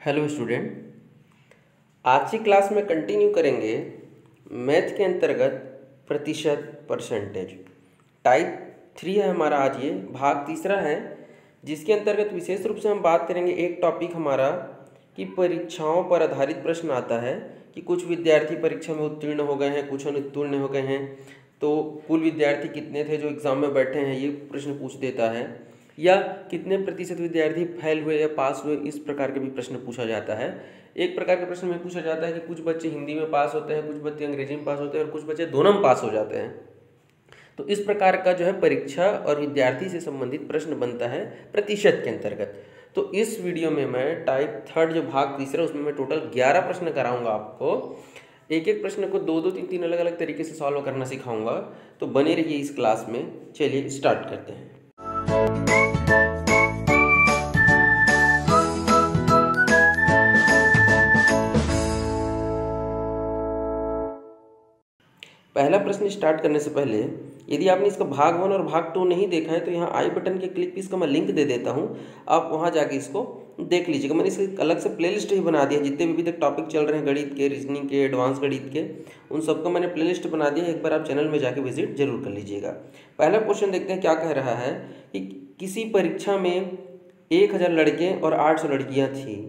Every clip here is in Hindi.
हेलो स्टूडेंट, आज की क्लास में कंटिन्यू करेंगे मैथ के अंतर्गत प्रतिशत परसेंटेज। टाइप 3 है हमारा, आज ये भाग तीसरा है, जिसके अंतर्गत विशेष रूप से हम बात करेंगे। एक टॉपिक हमारा कि परीक्षाओं पर आधारित प्रश्न आता है कि कुछ विद्यार्थी परीक्षा में उत्तीर्ण हो गए हैं, कुछ अनुत्तीर्ण हो गए हैं, तो कुल विद्यार्थी कितने थे जो एग्ज़ाम में बैठे हैं, ये प्रश्न पूछ देता है। या कितने प्रतिशत विद्यार्थी फेल हुए या पास हुए, इस प्रकार के भी प्रश्न पूछा जाता है। एक प्रकार के प्रश्न में पूछा जाता है कि कुछ बच्चे हिंदी में पास होते हैं, कुछ बच्चे अंग्रेजी में पास होते हैं और कुछ बच्चे दोनों में पास हो जाते हैं। तो इस प्रकार का जो है परीक्षा और विद्यार्थी से संबंधित प्रश्न बनता है प्रतिशत के अंतर्गत। तो इस वीडियो में मैं टाइप 3 जो भाग तीसरा, उसमें मैं टोटल 11 प्रश्न कराऊंगा आपको। एक एक प्रश्न को दो तीन तीन अलग अलग तरीके से सॉल्व करना सिखाऊंगा, तो बने रहिए इस क्लास में। चलिए स्टार्ट करते हैं। पहला प्रश्न स्टार्ट करने से पहले, यदि आपने इसका भाग 1 और भाग 2 नहीं देखा है तो यहाँ आई बटन के क्लिक पे इसका मैं लिंक दे देता हूँ, आप वहाँ जाके इसको देख लीजिएगा। मैंने इसके अलग से प्लेलिस्ट ही बना दिया, जितने भी अभी तक टॉपिक चल रहे हैं गणित के, रीजनिंग के, एडवांस गणित के, उन सबको मैंने प्लेलिस्ट बना दिया। एक बार आप चैनल में जाके विजिट जरूर कर लीजिएगा। पहला क्वेश्चन देखते हैं क्या कह रहा है कि किसी परीक्षा में 1000 लड़के और 800 लड़कियाँ थीं।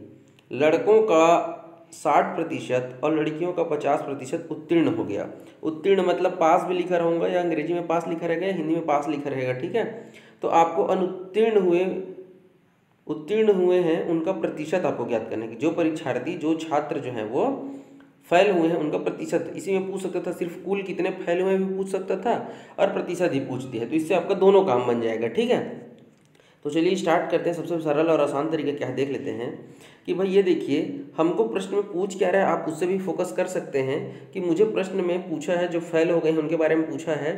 लड़कों का 60% और लड़कियों का 50% उत्तीर्ण हो गया। उत्तीर्ण मतलब पास भी लिखा रहूँगा, या अंग्रेजी में पास लिखा रहेगा या हिंदी में पास लिखा रहेगा, ठीक है। तो आपको उत्तीर्ण हुए हैं उनका प्रतिशत आपको ज्ञात करना है कि जो परीक्षार्थी, जो छात्र जो हैं वो फेल हुए हैं उनका प्रतिशत। इसी में पूछ सकता था, सिर्फ कुल कितने फेल हुए भी पूछ सकता था और प्रतिशत ही पूछ दिया, तो इससे आपका दोनों काम बन जाएगा, ठीक है। तो चलिए स्टार्ट करते हैं। सबसे सरल और आसान तरीका क्या है देख लेते हैं कि भाई ये देखिए, हमको प्रश्न में पूछ क्या रहा है, आप उससे भी फोकस कर सकते हैं कि मुझे प्रश्न में पूछा है जो फेल हो गए हैं उनके बारे में पूछा है,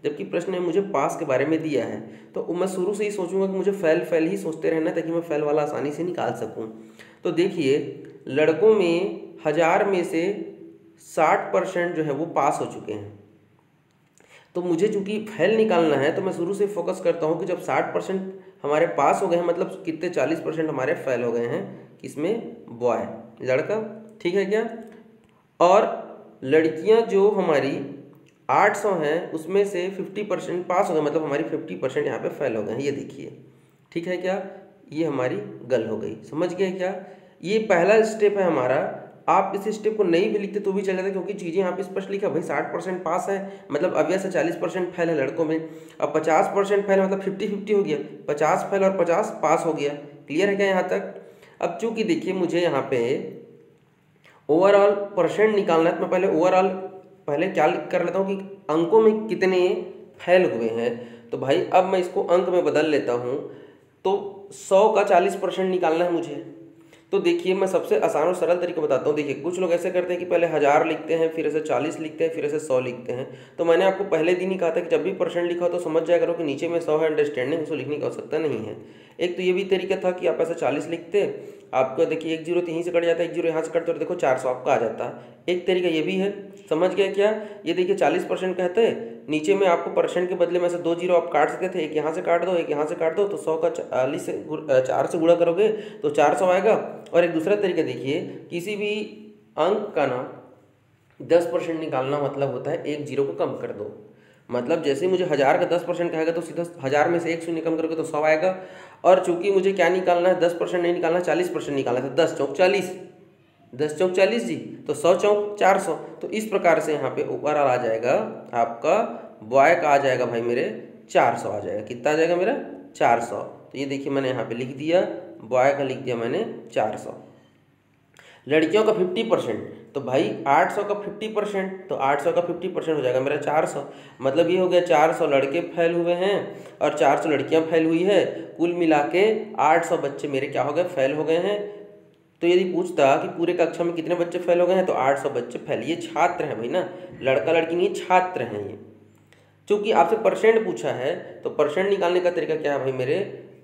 जबकि प्रश्न में मुझे पास के बारे में दिया है। तो मैं शुरू से ही सोचूंगा कि मुझे फेल ही सोचते रहना, ताकि मैं फेल वाला आसानी से निकाल सकूँ। तो देखिए, लड़कों में 1000 में से 60% जो है वो पास हो चुके हैं। तो मुझे चूंकि फेल निकालना है तो मैं शुरू से फोकस करता हूँ कि जब 60% हमारे पास हो गए हैं, मतलब कितने 40% हमारे फेल हो गए हैं, किसमें, बॉय, लड़का, ठीक है क्या। और लड़कियां जो हमारी 800 हैं उसमें से 50% पास हो गए, मतलब हमारी 50% यहाँ पे फेल हो गए हैं, ये देखिए, ठीक है क्या। ये हमारी गल हो गई, समझ गए क्या। ये पहला स्टेप है हमारा। आप इस स्टेप को नहीं भी लिखते तो भी चल जाता, क्योंकि चीज़ें यहाँ पे स्पष्ट लिखा, भाई 60% पास है मतलब ऑब्वियस 40% फेल है लड़कों में। अब 50% फेल मतलब 50-50 हो गया, 50 फेल और 50 पास हो गया। क्लियर है क्या यहाँ तक। अब चूंकि देखिए मुझे यहाँ पे ओवरऑल परसेंट निकालना है, तो मैं पहले क्या कर लेता हूँ कि अंकों में कितने फेल हुए हैं। तो भाई अब मैं इसको अंक में बदल लेता हूँ, तो 100 का 40% निकालना है मुझे। तो देखिए मैं सबसे आसान और सरल तरीका बताता हूँ। देखिए कुछ लोग ऐसे करते हैं कि पहले 1000 लिखते हैं, फिर ऐसे 40 लिखते हैं, फिर ऐसे 100 लिखते हैं। तो मैंने आपको पहले दिन ही कहा था कि जब भी परसेंट लिखा हो तो समझ जाया करो कि नीचे में 100 है, अंडरस्टैंडिंग, उसको लिखने की आवश्यकता नहीं है। एक तो ये भी तरीका था कि आप ऐसे 40 लिखते, आपको देखिए 1 0 यहीं से कट जाता है, 1 0 यहाँ से कटते, और देखो 400 आपका आ जाता है। एक तरीका ये भी है, समझ गया क्या। ये देखिए 40% कहते हैं, नीचे में आपको परसेंट के बदले में से 2 0 आप काट सकते थे, एक यहाँ से काट दो, एक यहाँ से काट दो, तो 100 का 40 से 4 से गुणा करोगे तो 400 आएगा। और एक दूसरा तरीका देखिए, किसी भी अंक का ना 10% निकालना मतलब होता है 1 0 को कम कर दो। मतलब जैसे मुझे 1000 का 10% कहेगा तो सीधा 1000 में से 1 शून्य कम करोगे तो 100 आएगा। और चूंकि मुझे क्या निकालना है, 10% नहीं निकालना, 40% निकालना था। 10 चौक 40, 10 चौक 40 जी, तो 100 चौक 400। तो इस प्रकार से यहाँ पे ओवरऑल आ जाएगा आपका बॉय का, आ जाएगा भाई मेरे 400 आ जाएगा। कितना आ जाएगा मेरा, 400। तो ये देखिए मैंने यहाँ पे लिख दिया, बॉय का लिख दिया मैंने 400। लड़कियों का 50%, तो भाई 800 का 50%, तो 800 का 50% हो जाएगा मेरा 400। मतलब ये हो गया 400 लड़के फेल हुए हैं और 400 लड़कियां फेल हुई है, कुल मिला के 800 बच्चे मेरे क्या हो गए, फेल हो गए हैं। तो यदि पूछता कि पूरे कक्षा में कितने बच्चे फेल हो गए हैं, तो 800 बच्चे फेल। ये छात्र हैं भाई ना, लड़का लड़की नहीं, छात्र हैं ये। चूँकि आपसे परसेंट पूछा है तो परसेंट निकालने का तरीका क्या है भाई मेरे,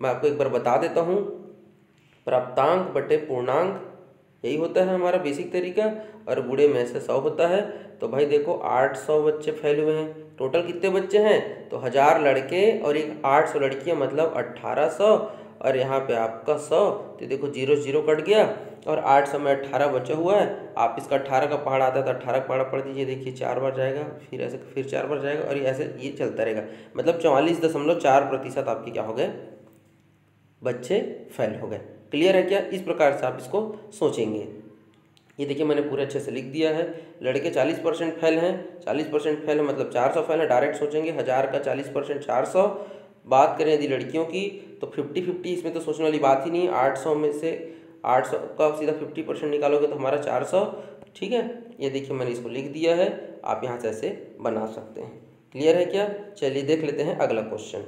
मैं आपको एक बार बता देता हूँ। प्राप्तांक बटे पूर्णांक, यही होता है हमारा बेसिक तरीका, और बूढ़े में से 100 होता है। तो भाई देखो 800 बच्चे फेल हुए हैं, टोटल कितने बच्चे हैं, तो 1000 लड़के और एक 800 लड़कियां, मतलब 1800। और यहाँ पे आपका 100, तो देखो 0 0 कट गया और 800 में 18 बचा हुआ है। आप इसका 18 का पहाड़ आता है तो 18 का पहाड़ पढ़ दीजिए, देखिए 4 बार जाएगा, फिर ऐसे फिर 4 बार जाएगा और ऐसे ये चलता रहेगा। मतलब 44.4% आपके क्या हो गए, बच्चे फेल हो गए। क्लियर है क्या? इस प्रकार से आप इसको सोचेंगे। ये देखिए मैंने पूरे अच्छे से लिख दिया है। लड़के 40% फेल हैं, 40% फेल है मतलब 400 फेल है। डायरेक्ट सोचेंगे 1000 का 40% 400। बात करें यदि लड़कियों की तो 50-50, इसमें तो सोचने वाली बात ही नहीं। 800 में से 800 का सीधा 50% निकालोगे तो हमारा 400। ठीक है, ये देखिए मैंने इसको लिख दिया है, आप यहाँ से ऐसे बना सकते हैं। क्लियर है क्या? चलिए देख लेते हैं अगला क्वेश्चन।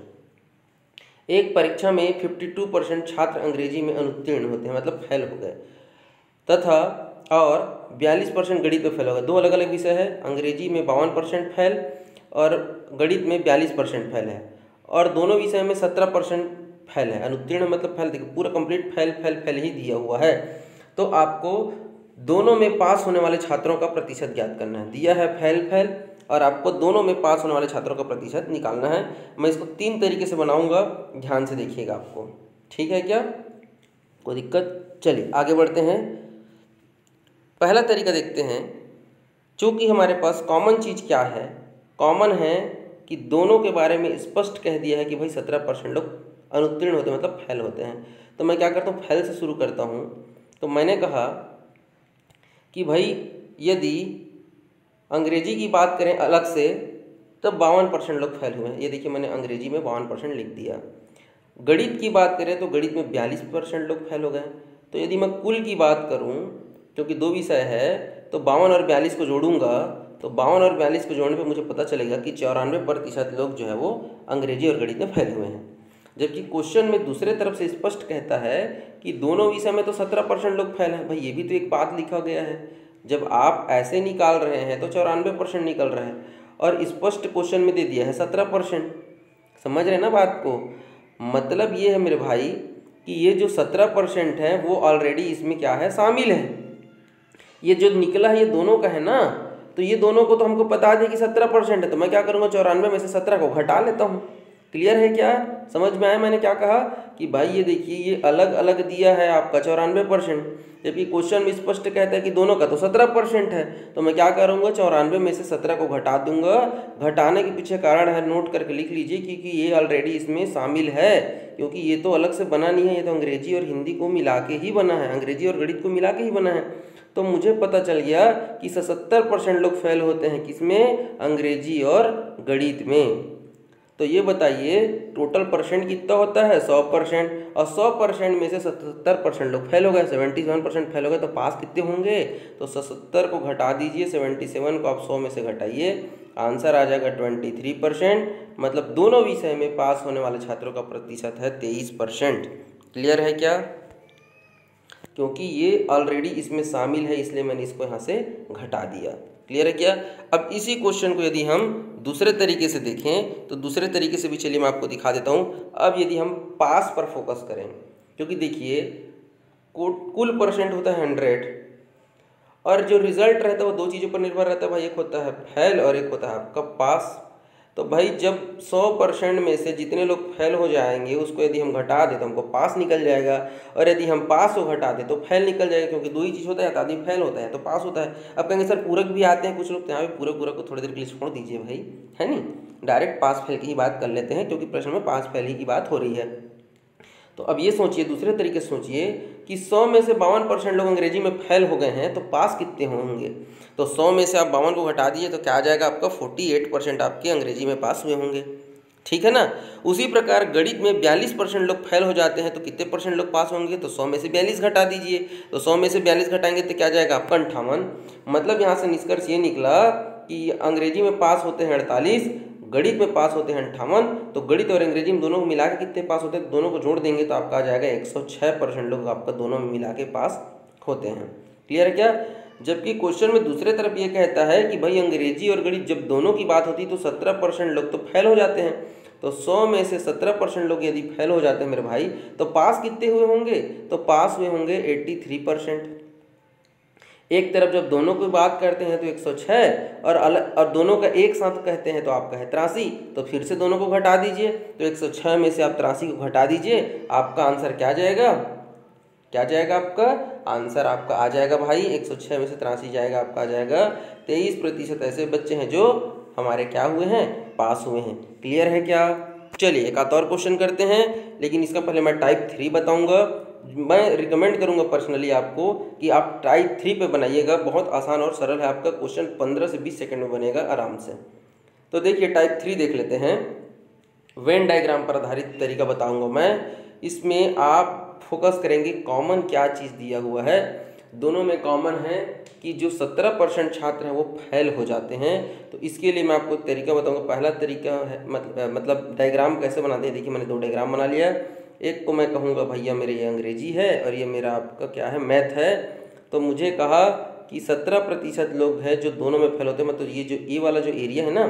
एक परीक्षा में 52% छात्र अंग्रेजी में अनुत्तीर्ण होते हैं, मतलब फेल हो गए, तथा और 42% गणित में फेल हो गए। दो अलग अलग विषय है, अंग्रेजी में 52% फेल और गणित में 42% फेल है, और दोनों विषय में 17% फेल है। अनुत्तीर्ण मतलब फेल, देखिए पूरा कंप्लीट फेल फेल फेल ही दिया हुआ है। तो आपको दोनों में पास होने वाले छात्रों का प्रतिशत ज्ञात करना है। दिया है फेल फेल और आपको दोनों में पास होने वाले छात्रों का प्रतिशत निकालना है। मैं इसको 3 तरीके से बनाऊंगा, ध्यान से देखिएगा आपको। ठीक है क्या? कोई दिक्कत? चलिए आगे बढ़ते हैं। पहला तरीका देखते हैं। चूँकि हमारे पास कॉमन चीज़ क्या है, कॉमन है कि दोनों के बारे में स्पष्ट कह दिया है कि भाई 17% लोग अनुत्तीर्ण होते हैं, मतलब फेल होते हैं। तो मैं क्या करता हूँ, फेल से शुरू करता हूँ। तो मैंने कहा कि भाई यदि अंग्रेजी की बात करें अलग से तो 52% लोग फेल हुए हैं। ये देखिए मैंने अंग्रेजी में 52% लिख दिया। गणित की बात करें तो गणित में 42% लोग फेल हो गए। तो यदि मैं कुल की बात करूं, क्योंकि 2 विषय है, तो 52 और 42 को जोड़ूंगा, तो 52 और 42 को जोड़ने पे मुझे पता चलेगा कि 94% लोग जो है वो अंग्रेजी और गणित में फेल हुए हैं। जबकि क्वेश्चन में दूसरे तरफ से स्पष्ट कहता है कि दोनों विषय में तो 17% लोग फेल हैं। भाई ये भी तो एक बात लिखा गया है। जब आप ऐसे निकाल रहे हैं तो 94% निकल रहा है, और स्पष्ट क्वेश्चन में दे दिया है 17%। समझ रहे हैं ना बात को? मतलब ये है मेरे भाई कि ये जो 17% है वो ऑलरेडी इसमें क्या है, शामिल है। ये जो निकला है ये दोनों का है ना, तो ये दोनों को तो हमको बता दें कि 17% है, तो मैं क्या करूँगा, 94 में से 17 को घटा लेता हूँ। क्लियर है क्या? समझ में आया मैंने क्या कहा? कि भाई ये देखिए ये अलग अलग दिया है आपका 94%, जबकि क्वेश्चन में स्पष्ट कहता है कि दोनों का तो 17% है। तो मैं क्या करूँगा, 94 में से 17 को घटा दूंगा। घटाने के पीछे कारण है, नोट करके लिख लीजिए, क्योंकि ये ऑलरेडी इसमें शामिल है। क्योंकि ये तो अलग से बना नहीं है, ये तो अंग्रेजी और हिंदी को मिला के ही बना है, अंग्रेजी और गणित को मिला के ही बना है। तो मुझे पता चल गया कि 77% लोग फेल होते हैं, किसमें, अंग्रेजी और गणित में। तो ये बताइए टोटल परसेंट कितना होता है, 100%, और 100% में से 77% लोग फेल हो गए, 77% फेल हो गए, तो पास कितने होंगे? तो 77 को घटा दीजिए, 77 को आप 100 में से घटाइए, आंसर आ जाएगा 23%। मतलब दोनों विषय में पास होने वाले छात्रों का प्रतिशत है 23%। क्लियर है क्या? क्योंकि ये ऑलरेडी इसमें शामिल है, इसलिए मैंने इसको यहाँ से घटा दिया। क्लियर है क्या? अब इसी क्वेश्चन को यदि हम दूसरे तरीके से देखें तो दूसरे तरीके से भी चलिए मैं आपको दिखा देता हूँ। अब यदि हम पास पर फोकस करें, क्योंकि देखिए कुल परसेंट होता है 100, और जो रिजल्ट रहता है वो 2 चीज़ों पर निर्भर रहता है भाई, एक होता है फेल और एक होता है आपका पास। तो भाई जब 100% में से जितने लोग फेल हो जाएंगे उसको यदि हम घटा दें तो हमको पास निकल जाएगा, और यदि हम पास को घटा दें तो फेल निकल जाएगा, क्योंकि 2 ही चीज़ होता है, आदमी फेल होता है तो पास होता है। अब कहेंगे सर पूरक भी आते हैं कुछ लोग, तो यहाँ पे पूरक को थोड़ी देर के लिए छोड़ दीजिए भाई, है नहीं, डायरेक्ट पास फेल की ही बात कर लेते हैं, क्योंकि प्रश्न में पास फेल ही की बात हो रही है। तो अब ये सोचिए, दूसरे तरीके से सोचिए कि 100 में से 52% लोग अंग्रेजी में फेल हो गए हैं, तो पास कितने होंगे? तो 100 में से आप 52 को घटा दिए तो क्या आ जाएगा आपका, 48% आपके अंग्रेजी में पास हुए होंगे। ठीक है ना? उसी प्रकार गणित में 42% लोग फेल हो जाते हैं, तो कितने परसेंट लोग पास होंगे? तो 100 में से 42 घटा दीजिए, तो 100 में से 42 घटाएंगे तो क्या आ जाएगा आपका 58। मतलब यहाँ से निष्कर्ष ये निकला कि अंग्रेजी में पास होते हैं 48, गणित में पास होते हैं 58। तो गणित और अंग्रेजी में दोनों को मिला के कितने पास होते हैं, दोनों को जोड़ देंगे तो आपका आ जाएगा 106% लोग आपका दोनों में मिला के पास होते हैं। क्लियर है क्या? जबकि क्वेश्चन में दूसरे तरफ ये कहता है कि भाई अंग्रेजी और गणित जब दोनों की बात होती है तो 17% लोग तो फेल हो जाते हैं। तो 100 में से 17% लोग यदि फेल हो जाते हैं मेरे भाई, तो पास कितने हुए होंगे? तो पास हुए होंगे 83%। एक तरफ जब दोनों की बात करते हैं तो 106 और दोनों का एक साथ कहते हैं तो आपका है 83। तो फिर से दोनों को घटा दीजिए, तो 106 में से आप 83 को घटा दीजिए, आपका आंसर क्या जाएगा, क्या जाएगा आपका आंसर, आपका आ जाएगा भाई 106 में से 83 जाएगा, आपका आ जाएगा 23% ऐसे बच्चे हैं जो हमारे क्या हुए हैं, पास हुए हैं। क्लियर है क्या? चलिए एक आध और क्वेश्चन करते हैं, लेकिन इसका पहले मैं टाइप 3 बताऊंगा। मैं रिकमेंड करूंगा पर्सनली आपको कि आप टाइप 3 पे बनाइएगा, बहुत आसान और सरल है आपका क्वेश्चन, 15 से 20 सेकंड में बनेगा आराम से। तो देखिए टाइप 3 देख लेते हैं। वेन डायग्राम पर आधारित तरीका बताऊंगा मैं। इसमें आप फोकस करेंगे कॉमन क्या चीज़ दिया हुआ है। दोनों में कॉमन है कि जो 17% छात्र हैं वो फेल हो जाते हैं। तो इसके लिए मैं आपको तरीका बताऊंगा। पहला तरीका है मतलब डायग्राम कैसे बनाते हैं। देखिए मैंने 2 डायग्राम बना लिया। एक को मैं कहूँगा भैया मेरे ये अंग्रेजी है और ये मेरा आपका क्या है, मैथ है। तो मुझे कहा कि 17% लोग हैं जो दोनों में फेल होते हैं। मतलब ये जो ए वाला जो एरिया है ना,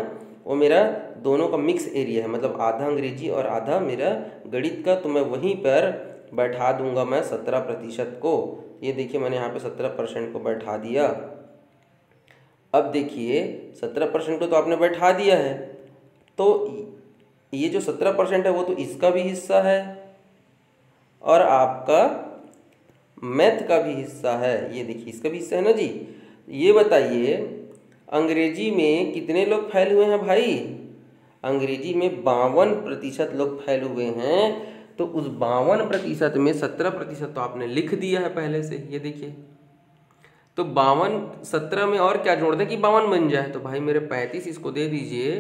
वो मेरा दोनों का मिक्स एरिया है, मतलब आधा अंग्रेजी और आधा मेरा गणित का। तो मैं वहीं पर बैठा दूंगा मैं 17% को। ये देखिए मैंने यहाँ पे 17% को बैठा दिया। अब देखिए 17% को तो आपने बैठा दिया है, तो ये जो 17% है वो तो इसका भी हिस्सा है और आपका मैथ का भी हिस्सा है। ये देखिए इसका भी हिस्सा है ना जी। ये बताइए अंग्रेजी में कितने लोग फेल हुए हैं भाई? अंग्रेजी में 52% लोग फेल हुए हैं। तो उस 52% में 17% तो आपने लिख दिया है पहले से। ये देखिए तो 52 17 में और क्या जोड़ दें कि 52 बन जाए। तो भाई मेरे 35 इसको दे दीजिए,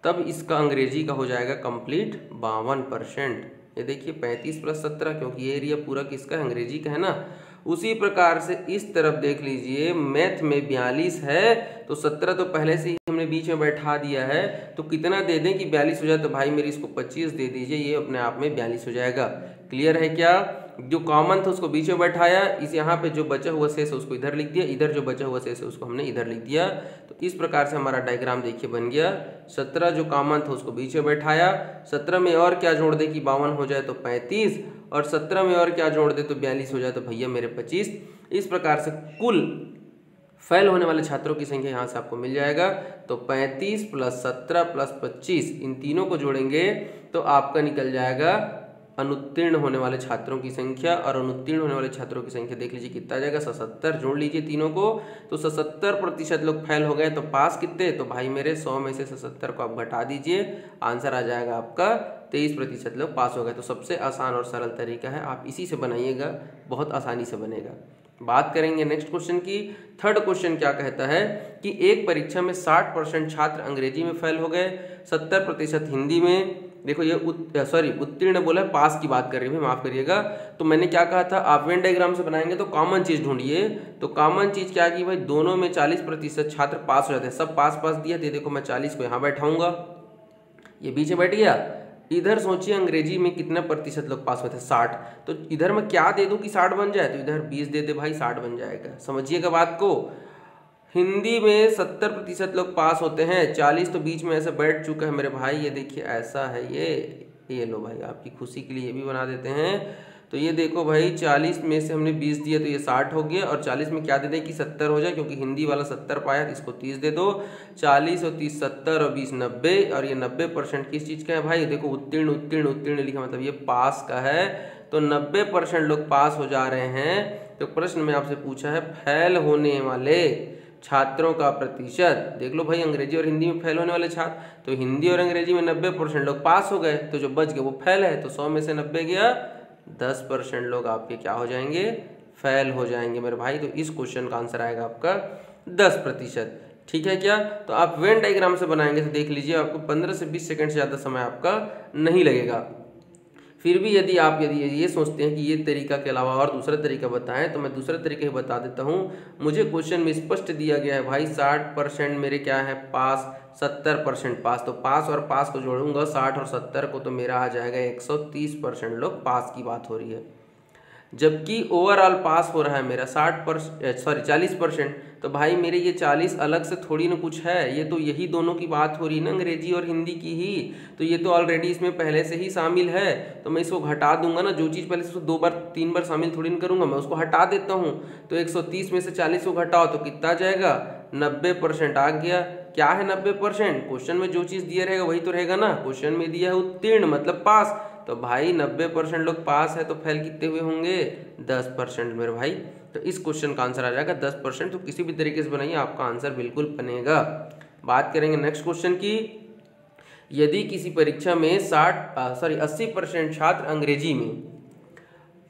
तब इसका अंग्रेजी का हो जाएगा कंप्लीट 52%। ये देखिए 35 + 17, क्योंकि ये एरिया पूरा किसका है, अंग्रेजी का है ना। उसी प्रकार से इस तरफ देख लीजिए, मैथ में 42 है तो 17 तो पहले से ही हमने बीच में बैठा दिया है। तो कितना दे दें कि 42 हो जाए? तो भाई मेरी इसको 25 दे दीजिए, ये अपने आप में 42 हो जाएगा। क्लियर है क्या? जो कॉमन था उसको बीच में बैठाया, इस यहाँ पे जो बचा हुआ शेष है उसको इधर लिख दिया, इधर जो बचा हुआ शेष है उसको हमने इधर लिख दिया। तो इस प्रकार से हमारा डायग्राम देखिए बन गया। 17 जो कॉमन था उसको बीच में बैठाया, 17 में और क्या जोड़ दे कि 52 हो जाए तो 35, और 17 में और क्या जोड़ दे तो 42 हो जाए तो भैया मेरे 25। इस प्रकार से कुल फेल होने वाले छात्रों की संख्या यहाँ से आपको मिल जाएगा। तो 35 + 17 + 25 इन तीनों को जोड़ेंगे तो आपका निकल जाएगा अनुत्तीर्ण होने वाले छात्रों की संख्या। और अनुत्तीर्ण होने वाले छात्रों की संख्या देख लीजिए कितना आ जाएगा, 77। जोड़ लीजिए तीनों को, तो 77% लोग फेल हो गए। तो पास कितने? तो भाई मेरे 100 में से 77 को आप घटा दीजिए, आंसर आ जाएगा आपका 23% लोग पास हो गए। तो सबसे आसान और सरल तरीका है, आप इसी से बनाइएगा, बहुत आसानी से बनेगा। बात करेंगे नेक्स्ट क्वेश्चन की। थर्ड क्वेश्चन क्या कहता है कि एक परीक्षा में 60% छात्र अंग्रेजी में फेल हो गए, 70% हिंदी में। देखो ये उत्तीर्ण बोला है, पास की बात कर रही है, माफ करिएगा। तो मैंने क्या कहा था, आप वेन डायग्राम से बनाएंगे तो कॉमन चीज ढूंढिए। तो कॉमन चीज क्या की भाई, दोनों में 40% छात्र पास हो जाते हैं। सब पास पास दिया, तो देखो मैं 40 को यहाँ बैठाऊंगा, ये बीच में बैठ गया। इधर सोचिए अंग्रेजी में कितना प्रतिशत लोग पास हुए थे, 60। तो इधर मैं क्या दे दूं कि 60 बन जाए? तो इधर 20 दे दे भाई, 60 बन जाएगा। समझिएगा बात को। हिंदी में 70% लोग पास होते हैं, 40 तो बीच में ऐसे बैठ चुका है मेरे भाई। ये देखिए ऐसा है ये लो भाई, आपकी खुशी के लिए ये भी बना देते हैं। तो ये देखो भाई 40 में से हमने 20 दिया तो ये 60 हो गया, और 40 में क्या दे दें कि 70 हो जाए, क्योंकि हिंदी वाला 70 पाया तो इसको 30 दे दो। 40 और 30 70 और 20 90, और ये 90% किस चीज़ का है भाई? देखो उत्तीर्ण उत्तीर्ण उत्तीर्ण लिखा, मतलब ये पास का है। तो 90% लोग पास हो जा रहे हैं। तो प्रश्न में आपसे पूछा है फेल होने वाले छात्रों का प्रतिशत। देख लो भाई अंग्रेजी और हिंदी में फेल होने वाले छात्र, तो हिंदी और अंग्रेजी में 90% लोग पास हो गए, तो जो बच गए वो फेल है। तो 100 में से 90 गया, 10% लोग आपके क्या हो जाएंगे, फेल हो जाएंगे मेरे भाई। तो इस क्वेश्चन का आंसर आएगा आपका 10%। ठीक है क्या? तो आप वेन डायग्राम से बनाएंगे तो देख लीजिए आपको 15 से 20 सेकंड से ज़्यादा समय आपका नहीं लगेगा। फिर भी यदि ये सोचते हैं कि ये तरीका के अलावा और दूसरा तरीका बताएं, तो मैं दूसरा तरीका ही बता देता हूँ। मुझे क्वेश्चन में स्पष्ट दिया गया है भाई 60% मेरे क्या है पास, 70% पास। तो पास और पास को जोड़ूंगा 60 और 70 को, तो मेरा आ जाएगा 130% लोग पास की बात हो रही है। जबकि ओवरऑल पास हो रहा है मेरा 40%। तो भाई मेरे ये 40 अलग से थोड़ी ना कुछ है, ये तो यही दोनों की बात हो रही है ना, अंग्रेजी और हिंदी की ही। तो ये तो ऑलरेडी इसमें पहले से ही शामिल है, तो मैं इसको घटा दूंगा ना। जो चीज़ पहले से 2 बार 3 बार शामिल थोड़ी ना करूंगा, मैं उसको हटा देता हूँ। तो 130 में से 40 को घटाओ तो कितना आ जाएगा, 90% आ गया। क्या है 90%? क्वेश्चन में जो चीज़ दिया रहेगा वही तो रहेगा ना। क्वेश्चन में दिया है उत्तीर्ण मतलब पास, तो भाई 90% लोग पास है, तो फेल कितने हुए होंगे, 10% मेरे भाई। तो इस क्वेश्चन का आंसर आ जाएगा 10%। तो किसी भी तरीके से बनाइए, आपका आंसर बिल्कुल बनेगा। बात करेंगे नेक्स्ट क्वेश्चन की। यदि किसी परीक्षा में 80% छात्र अंग्रेजी में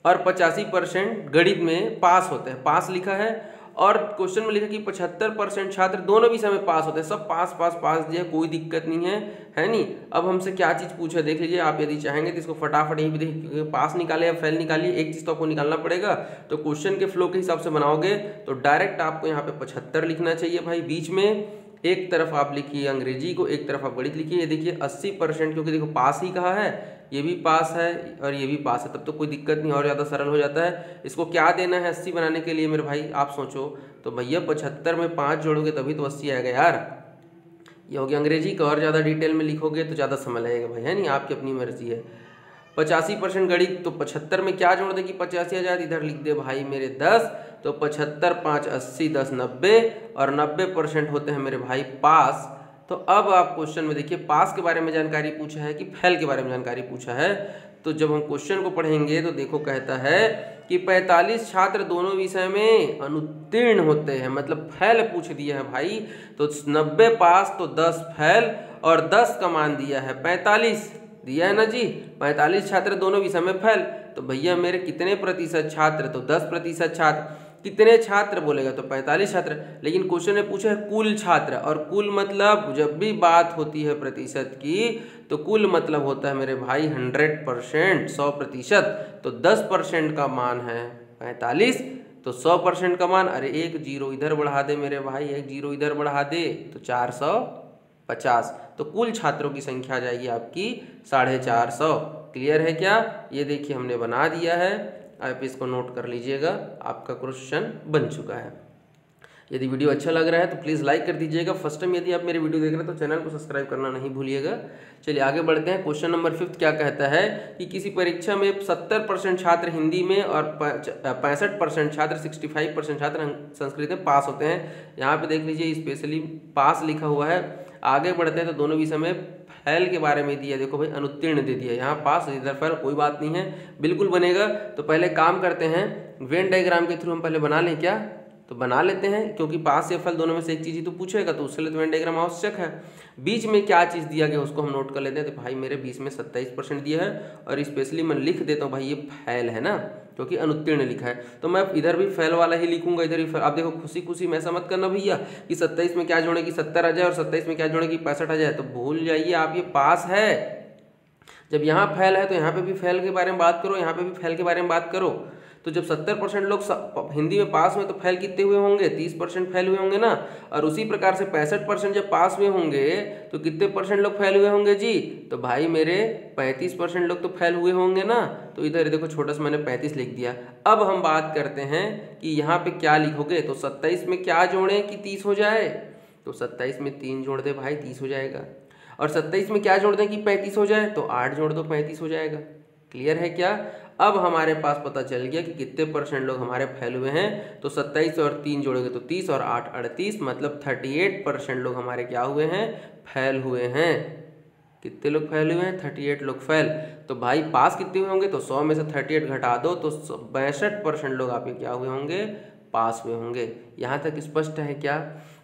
और 85% गणित में पास होते हैं, पास लिखा है, और क्वेश्चन में लिखा कि 75% छात्र दोनों विषय में पास होते हैं, सब पास पास पास दिया, कोई दिक्कत नहीं है नहीं। अब हमसे क्या चीज़ पूछा देख लीजिए, आप यदि चाहेंगे तो इसको फटाफट यहीं पे देखिए, क्योंकि पास निकाले या फेल निकालिए, एक चीज़ तो आपको निकालना पड़ेगा। तो क्वेश्चन के फ्लो के हिसाब से बनाओगे तो डायरेक्ट आपको यहाँ पे 75 लिखना चाहिए भाई। बीच में एक तरफ आप लिखिए अंग्रेजी को, एक तरफ आप गणित लिखिए। ये देखिए 80%, क्योंकि देखो पास ही कहा है, ये भी पास है और ये भी पास है, तब तो कोई दिक्कत नहीं, और ज़्यादा सरल हो जाता है। इसको क्या देना है 80 बनाने के लिए मेरे भाई, आप सोचो। तो भैया 75 में 5 जोड़ोगे तभी तो 80 आएगा यार। ये हो गया अंग्रेजी का, और ज़्यादा डिटेल में लिखोगे तो ज़्यादा समय लगेगा भाई, है नहीं, आपकी अपनी मर्जी है। 85% गणित, तो 75 में क्या जोड़ दे कि 85 आ जाए, इधर लिख दे भाई मेरे 10। तो 75 5 80 10 90, और 90% होते हैं मेरे भाई पास। तो अब आप क्वेश्चन में देखिए, पास के बारे में जानकारी पूछा है कि फेल के बारे में जानकारी पूछा है। तो जब हम क्वेश्चन को पढ़ेंगे तो देखो कहता है कि 45 छात्र दोनों विषय में अनुत्तीर्ण होते हैं, मतलब फेल पूछ दिया है भाई। तो 90 पास तो 10 फेल, और 10 का मान दिया है 45 दिया है ना जी। 45 छात्र दोनों विषय में फेल, तो भैया मेरे कितने प्रतिशत छात्र, तो 10% छात्र। कितने छात्र बोलेगा तो 45 छात्र, लेकिन क्वेश्चन ने पूछा है कुल छात्र, और कुल मतलब जब भी बात होती है प्रतिशत की तो कुल मतलब होता है मेरे भाई 100%, 100%। तो 10% का मान है 45, तो 100% का मान, अरे एक जीरो इधर बढ़ा दे मेरे भाई, एक जीरो इधर बढ़ा दे तो 450। तो कुल छात्रों की संख्या आ जाएगी आपकी 450। क्लियर है क्या? ये देखिए हमने बना दिया है, आप इसको नोट कर लीजिएगा, आपका क्वेश्चन बन चुका है। यदि वीडियो अच्छा लग रहा है तो प्लीज़ लाइक कर दीजिएगा। फर्स्ट टाइम यदि आप मेरे वीडियो देख रहे हैं तो चैनल को सब्सक्राइब करना नहीं भूलिएगा। चलिए आगे बढ़ते हैं। क्वेश्चन नंबर 5 क्या कहता है कि किसी परीक्षा में 70% छात्र हिंदी में और 65% छात्र 65% छात्र संस्कृत में पास होते हैं। यहाँ पे देख लीजिए स्पेशली पास लिखा हुआ है। आगे बढ़ते हैं तो दोनों विषय में फेल के बारे में दिया, देखो भाई अनुत्तीर्ण दे दिया, यहाँ पास इधर फेल, कोई बात नहीं है, बिल्कुल बनेगा। तो पहले काम करते हैं, वेन डायग्राम के थ्रू हम पहले बना लें क्या, तो बना लेते हैं, क्योंकि पास या फेल दोनों में से एक चीज़ ही तो पूछेगा, तो उसके लिए तो वेन डायग्राम आवश्यक है। बीच में क्या चीज़ दिया गया उसको हम नोट कर लेते हैं। तो भाई मेरे बीच में 27% दिया है, और स्पेशली मैं लिख देता हूँ भाई ये फेल है ना, क्योंकि अनुत्तीर्ण लिखा है। तो मैं इधर भी फेल वाला ही लिखूंगा, इधर भी फेल। आप देखो खुशी खुशी में ऐसा मत करना भैया कि 27 में क्या जोड़े कि 70 आ जाए, और 27 में क्या जोड़े कि 65 आ जाए, तो भूल जाइए आप, ये पास है। जब यहाँ फेल है तो यहाँ पे भी फेल के बारे में बात करो, यहाँ पे भी फेल के बारे में बात करो। तो जब 70% लोग हिंदी में पास हुए तो फेल कितने हुए होंगे, 30% फेल हुए होंगे ना। और उसी प्रकार से 65% जब पास हुए होंगे तो कितने परसेंट लोग फेल हुए होंगे जी, तो भाई मेरे 35% लोग तो फेल हुए होंगे ना। तो इधर देखो छोटा सा मैंने 35 लिख दिया। अब हम बात करते हैं कि यहाँ पे क्या लिखोगे, तो 27 में क्या जोड़ें कि 30 हो जाए, तो 27 में 3 जोड़ दे भाई 30 हो जाएगा। और 27 में क्या जोड़ दें कि 35 हो जाए, तो 8 जोड़ दो 35 हो जाएगा। क्लियर है क्या? अब हमारे पास पता चल गया कि कितने परसेंट लोग हमारे फेल हुए हैं। तो 27 और 3 जोड़ेंगे तो 30 और 8 38, मतलब 38% लोग हमारे क्या हुए हैं, फेल हुए हैं। कितने लोग फेल हुए हैं, 38 लोग फेल। तो भाई पास कितने हुए होंगे, तो 100 में से 38 घटा दो तो 62% लोग आपके क्या हुए होंगे, पास हुए होंगे। यहाँ तक स्पष्ट है क्या?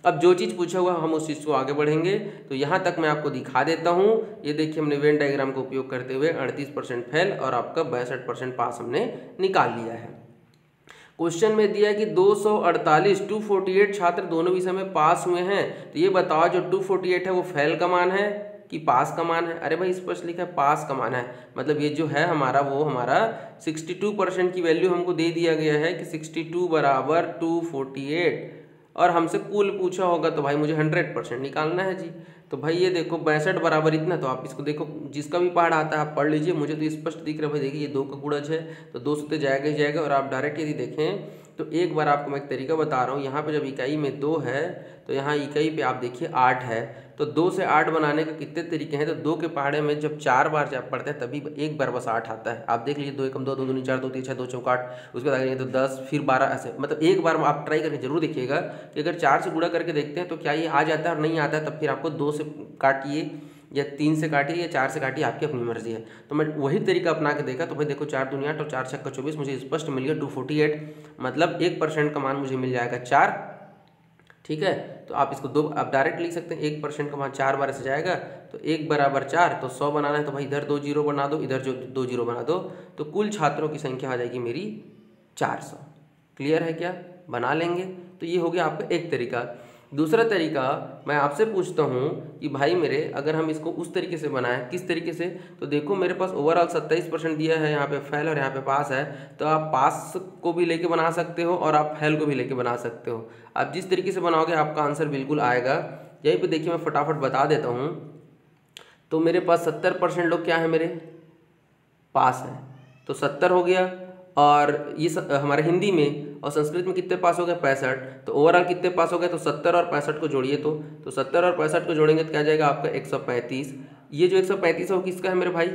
अब जो चीज़ पूछा हुआ हम उस चीज़ को आगे बढ़ेंगे। तो यहाँ तक मैं आपको दिखा देता हूँ। ये देखिए हमने वेन डायग्राम का उपयोग करते हुए 38% फेल और आपका 62% पास हमने निकाल लिया है। क्वेश्चन में दिया है कि 248 छात्र दोनों विषय में पास हुए हैं। तो ये बताओ जो 248 है वो फेल का मान है कि पास का मान है। अरे भाई स्पष्ट लिखा है पास का मान है, मतलब ये जो है हमारा वो हमारा 62% की वैल्यू हमको दे दिया गया है कि 62 बराबर 248 और हमसे कुल पूछा होगा तो भाई मुझे 100% निकालना है जी। तो भाई ये देखो 62 बराबर इतना, तो आप इसको देखो जिसका भी पहाड़ आता है आप पढ़ लीजिए, मुझे तो स्पष्ट दिख रहा है भाई। देखिए ये 2 का गुणज है तो 2 से तो जाएगा ही जाएगा। और आप डायरेक्ट यदि देखें तो एक बार आपको मैं एक तरीका बता रहा हूँ, यहाँ पे जब इकाई में 2 है तो यहाँ इकाई पे आप देखिए 8 है, तो 2 से 8 बनाने के कितने तरीके हैं। तो 2 के पहाड़े में जब 4 बार जब पढ़ते हैं तभी एक बार बस 8 आता है। आप देख लीजिए 2 एकम 2, 2 दूनी 4, 2 तीन 6, 2 चौका 8, उसके बाद आगे तो 10 फिर 12 ऐसे। मतलब एक बार आप ट्राई करके जरूर देखिएगा कि अगर 4 से गुणा करके देखते हैं तो क्या ये आ जाता है, और नहीं आता है तब फिर आपको 2 से काटिए या 3 से काटिए या 4 से काटिए, आपकी अपनी मर्जी है। तो मैं वही तरीका अपना के देखा तो भाई देखो 4 दूनी 8 और 4 छक्का 24 मुझे स्पष्ट मिल गया 248, मतलब 1% का मान मुझे मिल जाएगा 4। ठीक है, तो आप इसको 2 आप डायरेक्ट लिख सकते हैं, 1% का मान 4 बार से जाएगा तो 1 बराबर 4, तो 100 बनाना है तो भाई इधर 2 जीरो बना दो, इधर जो 2 जीरो बना दो, तो कुल छात्रों की संख्या आ जाएगी मेरी 400। क्लियर है क्या, बना लेंगे। तो ये हो गया आपका एक तरीका। दूसरा तरीका मैं आपसे पूछता हूँ कि भाई मेरे अगर हम इसको उस तरीके से बनाएं, किस तरीके से, तो देखो मेरे पास ओवरऑल 27% दिया है, यहाँ पे फेल और यहाँ पे पास है, तो आप पास को भी लेके बना सकते हो और आप फेल को भी लेके बना सकते हो। आप जिस तरीके से बनाओगे आपका आंसर बिल्कुल आएगा। यहीं पे देखिए मैं फटाफट बता देता हूँ। तो मेरे पास 70% लोग क्या है मेरे पास है, तो 70 हो गया। और ये हमारे हिंदी में और संस्कृत में कितने पास हो गए 65, तो ओवरऑल कितने पास हो गए, तो 70 और 65 को जोड़िए, तो 70 और 65 को जोड़ेंगे तो क्या जाएगा आपका 135। ये जो 135 है वो किसका है मेरे भाई,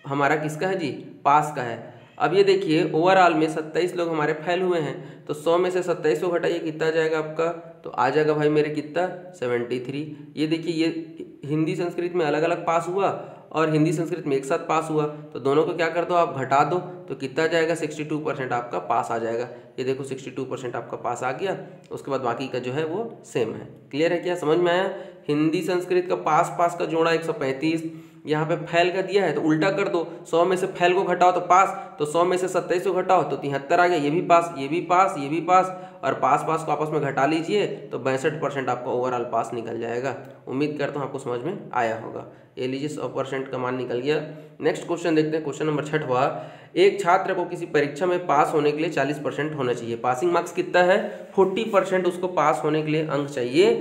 हमारा किसका है जी, पास का है। अब ये देखिए ओवरऑल में 27 लोग हमारे फेल हुए हैं, तो 100 में से 27 को घटाइए, कितना जाएगा आपका, तो आ जाएगा भाई मेरे कितना 73। ये देखिए ये हिंदी संस्कृत में अलग अलग पास हुआ और हिंदी संस्कृत में एक साथ पास हुआ, तो दोनों को क्या कर दो आप घटा दो, तो कितना जाएगा 62% आपका पास आ जाएगा। ये देखो 62% आपका पास आ गया, उसके बाद बाकी का जो है वो सेम है। क्लियर है क्या, समझ में आया। हिंदी संस्कृत का पास पास का जोड़ा 135, यहाँ पे फैल का दिया है तो उल्टा कर दो, 100 में से फैल को घटाओ तो पास, तो 100 में से 27 को घटाओ तो 73 आ गया, ये भी पास ये भी पास ये भी पास, और पास पास को आपस में घटा लीजिए तो 62% आपका ओवरऑल पास निकल जाएगा। उम्मीद करता हूँ आपको समझ में आया होगा। ये लीजिए 100% का मान निकल गया। नेक्स्ट क्वेश्चन देखते हैं, क्वेश्चन नंबर 6वां। एक छात्र को किसी परीक्षा में पास होने के लिए 40% होना चाहिए। पासिंग मार्क्स कितना है 40%, उसको पास होने के लिए अंक चाहिए।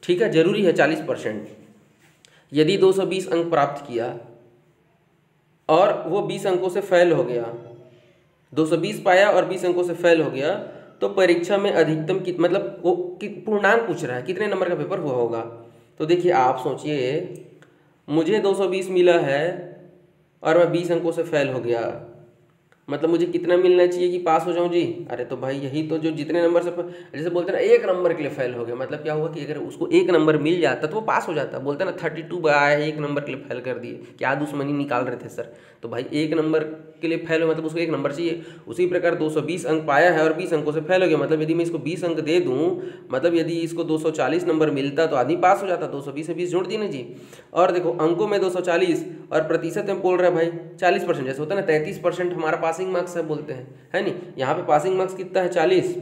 ठीक है, जरूरी है 40%। यदि 220 अंक प्राप्त किया और वो 20 अंकों से फेल हो गया, 220 पाया और 20 अंकों से फेल हो गया, तो परीक्षा में अधिकतम मतलब वो पूर्णांक पूछ रहा है कितने नंबर का पेपर हुआ होगा। तो देखिए आप सोचिए, मुझे 220 मिला है और मैं 20 अंकों से फेल हो गया, मतलब मुझे कितना मिलना चाहिए कि पास हो जाऊं जी। अरे तो भाई यही तो जो जितने नंबर से, जैसे बोलते हैं ना 1 नंबर के लिए फेल हो गया, मतलब क्या हुआ कि अगर उसको 1 नंबर मिल जाता तो वो पास हो जाता। बोलते हैं ना 32 आया है 1 नंबर के लिए फेल कर दिए, क्या दुश्मनी निकाल रहे थे सर। तो भाई 1 नंबर के लिए फेल हो मतलब उसको 1 नंबर चाहिए। उसी प्रकार 220 अंक पाया है और 20 अंकों से फेल हो गया, मतलब यदि मैं इसको 20 अंक दे दूँ, मतलब यदि इसको 240 नंबर मिलता तो आदमी पास हो जाता। 220 से 20 जोड़ दी ना जी। और देखो अंकों में 240 और प्रतिशत में बोल रहे हैं भाई 40%, जैसे होता है ना 33% हमारा पासिंग मार्क्स है बोलते हैं, है नहीं। यहाँ पे पासिंग मार्क्स कितना है 40,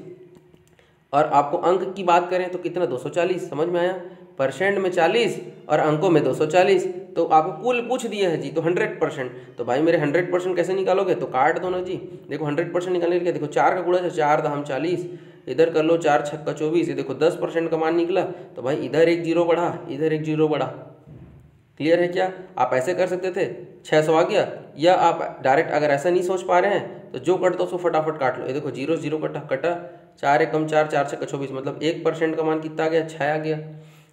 और आपको अंक की बात करें तो कितना 240। समझ में आया, परसेंट में 40 और अंकों में 240, तो आपको कुल पूछ दिया है जी, तो 100%। तो भाई मेरे 100% कैसे निकालोगे, तो काट दो ना जी। देखो 100% निकालने के लिए देखो 4 का गुणा है 4 दहम 40, इधर कर लो 4 छक्का 24, ये देखो 10% का मान निकला। तो भाई इधर एक जीरो बढ़ा, इधर एक जीरो बढ़ा। क्लियर है क्या, आप ऐसे कर सकते थे 600 आ गया, या आप डायरेक्ट अगर ऐसा नहीं सोच पा रहे हैं तो जो कट दो उसको फटाफट काट लो। ये देखो 0 0 कटा कटा, 4 एकम 4 4 छक्का 24, मतलब 1% का मान कितना आ गया 6 आ गया।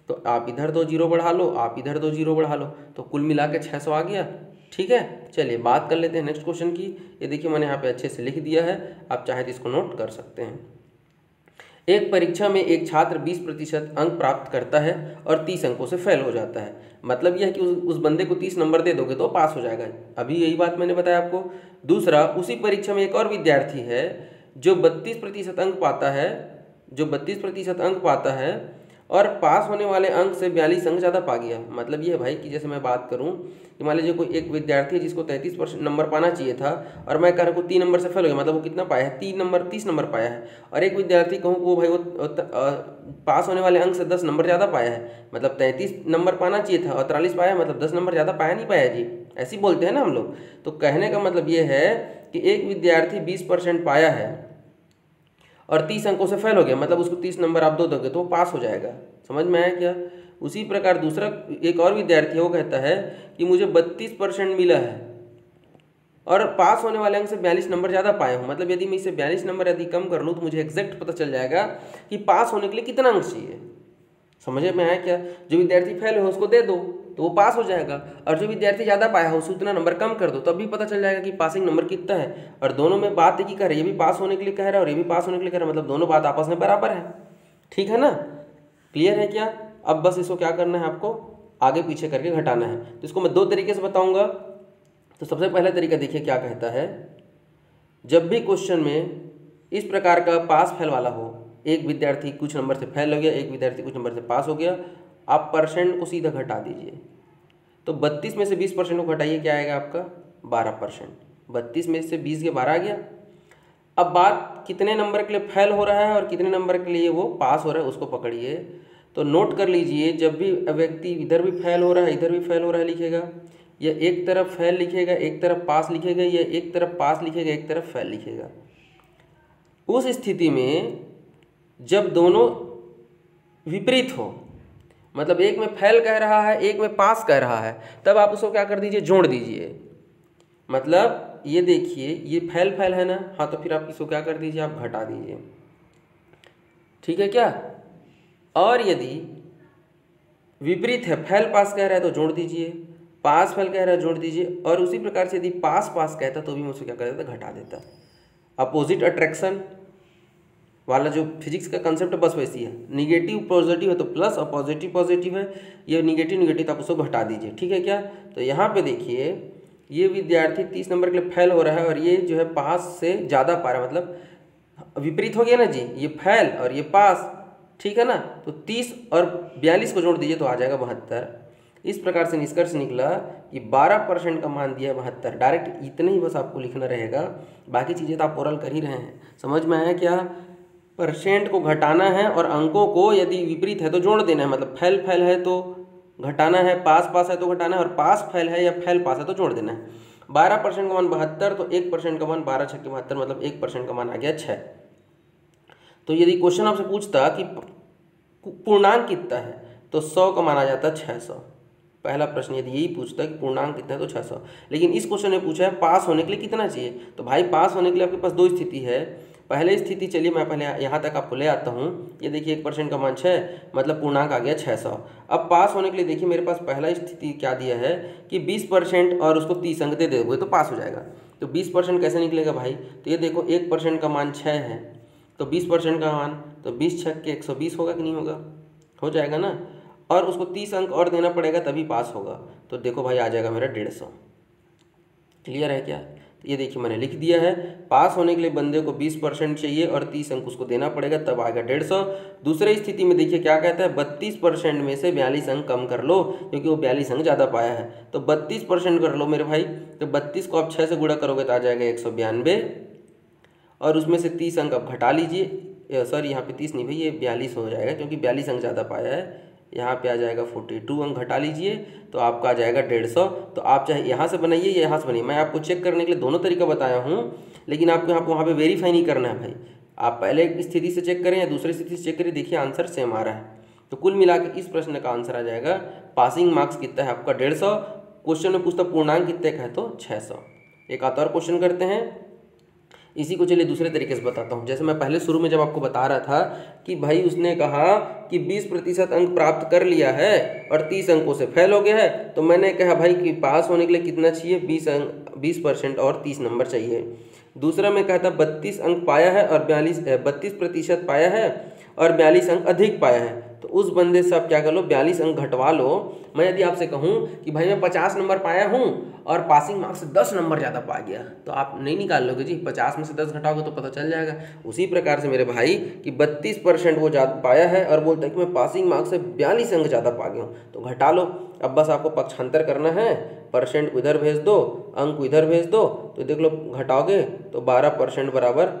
तो आप इधर 2 जीरो बढ़ा लो, आप इधर 2 जीरो बढ़ा लो, तो कुल मिला के 600 आ गया। ठीक है, चलिए बात कर लेते हैं नेक्स्ट क्वेश्चन की। ये देखिए मैंने यहाँ पे अच्छे से लिख दिया है, आप चाहे तो इसको नोट कर सकते हैं। एक परीक्षा में एक छात्र 20% अंक प्राप्त करता है और 30 अंकों से फेल हो जाता है। मतलब यह है कि उस बंदे को 30 नंबर दे दोगे तो पास हो जाएगा। अभी यही बात मैंने बताया आपको। दूसरा, उसी परीक्षा में एक और विद्यार्थी है जो 32% अंक पाता है, जो 32% अंक पाता है और पास होने वाले अंक से 42 अंक ज़्यादा पा गया। मतलब ये है भाई कि जैसे मैं बात करूं कि मान लीजिए कोई एक विद्यार्थी है जिसको 33% नंबर पाना चाहिए था और मैं कह रहा हूँ 3 नंबर से फेल हो गया, मतलब वो कितना पाया है 30 नंबर पाया है। और एक विद्यार्थी कहूँ वो भाई वो पास होने वाले अंक से 10 नंबर ज़्यादा पाया है, मतलब 33 नंबर पाना चाहिए था और 43 पाया, मतलब 10 नंबर ज़्यादा पाया नहीं पाया जी, ऐसे बोलते हैं ना हम लोग। तो कहने का मतलब ये है कि एक विद्यार्थी 20% पाया है और 30 अंकों से फेल हो गया, मतलब उसको 30 नंबर आप दो दोगे तो वो पास हो जाएगा। समझ में आया क्या? उसी प्रकार दूसरा एक और विद्यार्थी है, वो कहता है कि मुझे 32% मिला है और पास होने वाले अंक से 42 नंबर ज़्यादा पाए हूँ। मतलब यदि मैं इसे 42 नंबर यदि कम कर लूँ तो मुझे एग्जैक्ट पता चल जाएगा कि पास होने के लिए कितना अंक चाहिए। समझ में आया क्या? जो विद्यार्थी फेल हो उसको दे दो तो वो पास हो जाएगा, और जो विद्यार्थी ज़्यादा पाया हो उसे उतना नंबर कम कर दो तब भी पता चल जाएगा कि पासिंग नंबर कितना है। और दोनों में बात एक ही कह रहे हैं, ये भी पास होने के लिए कह रहा है और ये भी पास होने के लिए कह रहा है, मतलब दोनों बात आपस में बराबर है। ठीक है ना? क्लियर है क्या? अब बस इसको क्या करना है, आपको आगे पीछे करके घटाना है। तो इसको मैं दो तरीके से बताऊँगा। तो सबसे पहला तरीका देखिए क्या कहता है, जब भी क्वेश्चन में इस प्रकार का पास फेल वाला हो, एक विद्यार्थी कुछ नंबर से फेल हो गया, एक विद्यार्थी कुछ नंबर से पास हो गया, आप परसेंट को सीधा घटा दीजिए। तो 32 में से 20% को घटाइए, क्या आएगा आपका 12%। 32 में से 20 के 12 आ गया। अब बात कितने नंबर के लिए फेल हो रहा है और कितने नंबर के लिए वो पास हो रहा है उसको पकड़िए। तो नोट कर लीजिए, जब भी व्यक्ति इधर भी फेल हो रहा है इधर भी फेल हो रहा है लिखेगा, या एक तरफ फेल लिखेगा एक तरफ पास लिखेगा, या एक तरफ पास लिखेगा एक तरफ फेल लिखेगा। उस स्थिति में जब दोनों विपरीत हो, मतलब एक में फेल कह रहा है एक में पास कह रहा है, तब आप उसको क्या कर दीजिए, जोड़ दीजिए। मतलब ये देखिए ये फेल फेल है ना, हाँ, तो फिर आप इसको क्या कर दीजिए, आप घटा दीजिए। ठीक है क्या? और यदि विपरीत है, फेल पास कह रहा है तो जोड़ दीजिए, पास फेल कह रहा है जोड़ दीजिए, और उसी प्रकार से यदि पास पास कहता तो भी मैं उसको क्या कर देता, घटा देता। अपोजिट अट्रैक्शन वाला जो फिजिक्स का कंसेप्ट बस वैसी है, निगेटिव पॉजिटिव है तो प्लस और पॉजिटिव पॉजिटिव है, ये निगेटिव निगेटिव तो आप उसको घटा दीजिए। ठीक है क्या? तो यहाँ पे देखिए ये विद्यार्थी 30 नंबर के लिए फेल हो रहा है और ये जो है पास से ज़्यादा पा रहा है, मतलब विपरीत हो गया ना जी, ये फेल और ये पास। ठीक है ना? तो 30 और 42 को जोड़ दीजिए तो आ जाएगा 72। इस प्रकार से निष्कर्ष निकला कि 12% का मान दिया 72। डायरेक्ट इतने ही बस आपको लिखना रहेगा, बाकी चीज़ें तो आप ओरल कर ही रहे हैं। समझ में आया क्या? परसेंट को घटाना है और अंकों को यदि विपरीत है तो जोड़ देना है, मतलब फेल फेल है तो घटाना है, पास पास है तो घटाना है, और पास फेल है या फेल पास है तो जोड़ देना है। 12% का मान 72, तो 1% का मान 12 6 72, मतलब 1% का मान आ गया 6। तो यदि क्वेश्चन आपसे पूछता कि पूर्णांक कितना है तो 100 का मान आ जाता 600। पहला प्रश्न यदि यही पूछता कि पूर्णांक कितना है तो 600। लेकिन इस क्वेश्चन में पूछा है पास होने के लिए कितना चाहिए। तो भाई पास होने के लिए आपके पास दो स्थिति है। पहले स्थिति चलिए मैं पहले यहाँ तक आपको ले आता हूँ। ये देखिए 1% का मान 6, मतलब पूर्णांक आ गया 600। अब पास होने के लिए देखिए मेरे पास पहला स्थिति क्या दिया है कि 20% और उसको 30 अंक दे दोगे तो पास हो जाएगा। तो 20% कैसे निकलेगा भाई? तो ये देखो 1% का मान 6 है, तो 20% का मान तो 20 छक्के 120 होगा कि नहीं होगा? हो जाएगा ना। और उसको 30 अंक और देना पड़ेगा तभी पास होगा। तो देखो भाई आ जाएगा मेरा 150। क्लियर है क्या? तो ये देखिए मैंने लिख दिया है, पास होने के लिए बंदे को 20% चाहिए और 30 अंक उसको देना पड़ेगा तब आएगा 150। दूसरी स्थिति में देखिए क्या कहता है, 32% में से 42 अंक कम कर लो, क्योंकि वो 42 अंक ज़्यादा पाया है। तो 32% कर लो मेरे भाई। तो 32 को आप 6 से गुणा करोगे तो आ जाएगा 192, और उसमें से 30 अंक आप घटा लीजिए। सॉरी यहाँ पे 30 नहीं भाई, ये 42 हो जाएगा क्योंकि 42 अंक ज़्यादा पाया है। यहाँ पे आ जाएगा 42 अंक घटा लीजिए तो आपका आ जाएगा 150। तो आप चाहे यहाँ से बनाइए या यहाँ से बनाइए, मैं आपको चेक करने के लिए दोनों तरीका बताया हूँ, लेकिन आपको यहाँ पर वहाँ पे वेरीफाई नहीं करना है भाई। आप पहले एक स्थिति से चेक करें या दूसरी स्थिति से चेक करें, देखिए आंसर सेम आ रहा है। तो कुल मिला के इस प्रश्न का आंसर आ जाएगा, पासिंग मार्क्स कितना है आपका 150। क्वेश्चन में पूछता पूर्णांक कितने का है तो 600। एक आता और क्वेश्चन करते हैं, इसी को चलिए दूसरे तरीके से बताता हूँ। जैसे मैं पहले शुरू में जब आपको बता रहा था कि भाई उसने कहा कि 20% अंक प्राप्त कर लिया है और 30 अंकों से फेल हो गया है, तो मैंने कहा भाई कि पास होने के लिए कितना चाहिए, 20% और 30 नंबर चाहिए। दूसरा में कहता 32 अंक पाया है और 32% पाया है और 42 अंक अधिक पाया है, तो उस बंदे से आप क्या कर लो, 42 अंक घटवा लो। मैं यदि आपसे कहूँ कि भाई मैं 50 नंबर पाया हूँ और पासिंग मार्क्स से 10 नंबर ज़्यादा पा गया, तो आप नहीं निकाल लोगे जी, 50 में से 10 घटाओगे तो पता चल जाएगा। उसी प्रकार से मेरे भाई कि 32% वो ज़्यादा पाया है और बोलता है कि मैं पासिंग मार्क्स से 42 अंक ज़्यादा पा गया हूँ, तो घटा लो। अब बस आपको पक्षांतर करना है, परसेंट इधर भेज दो, अंक इधर भेज दो, तो देख लो घटाओगे तो 12% बराबर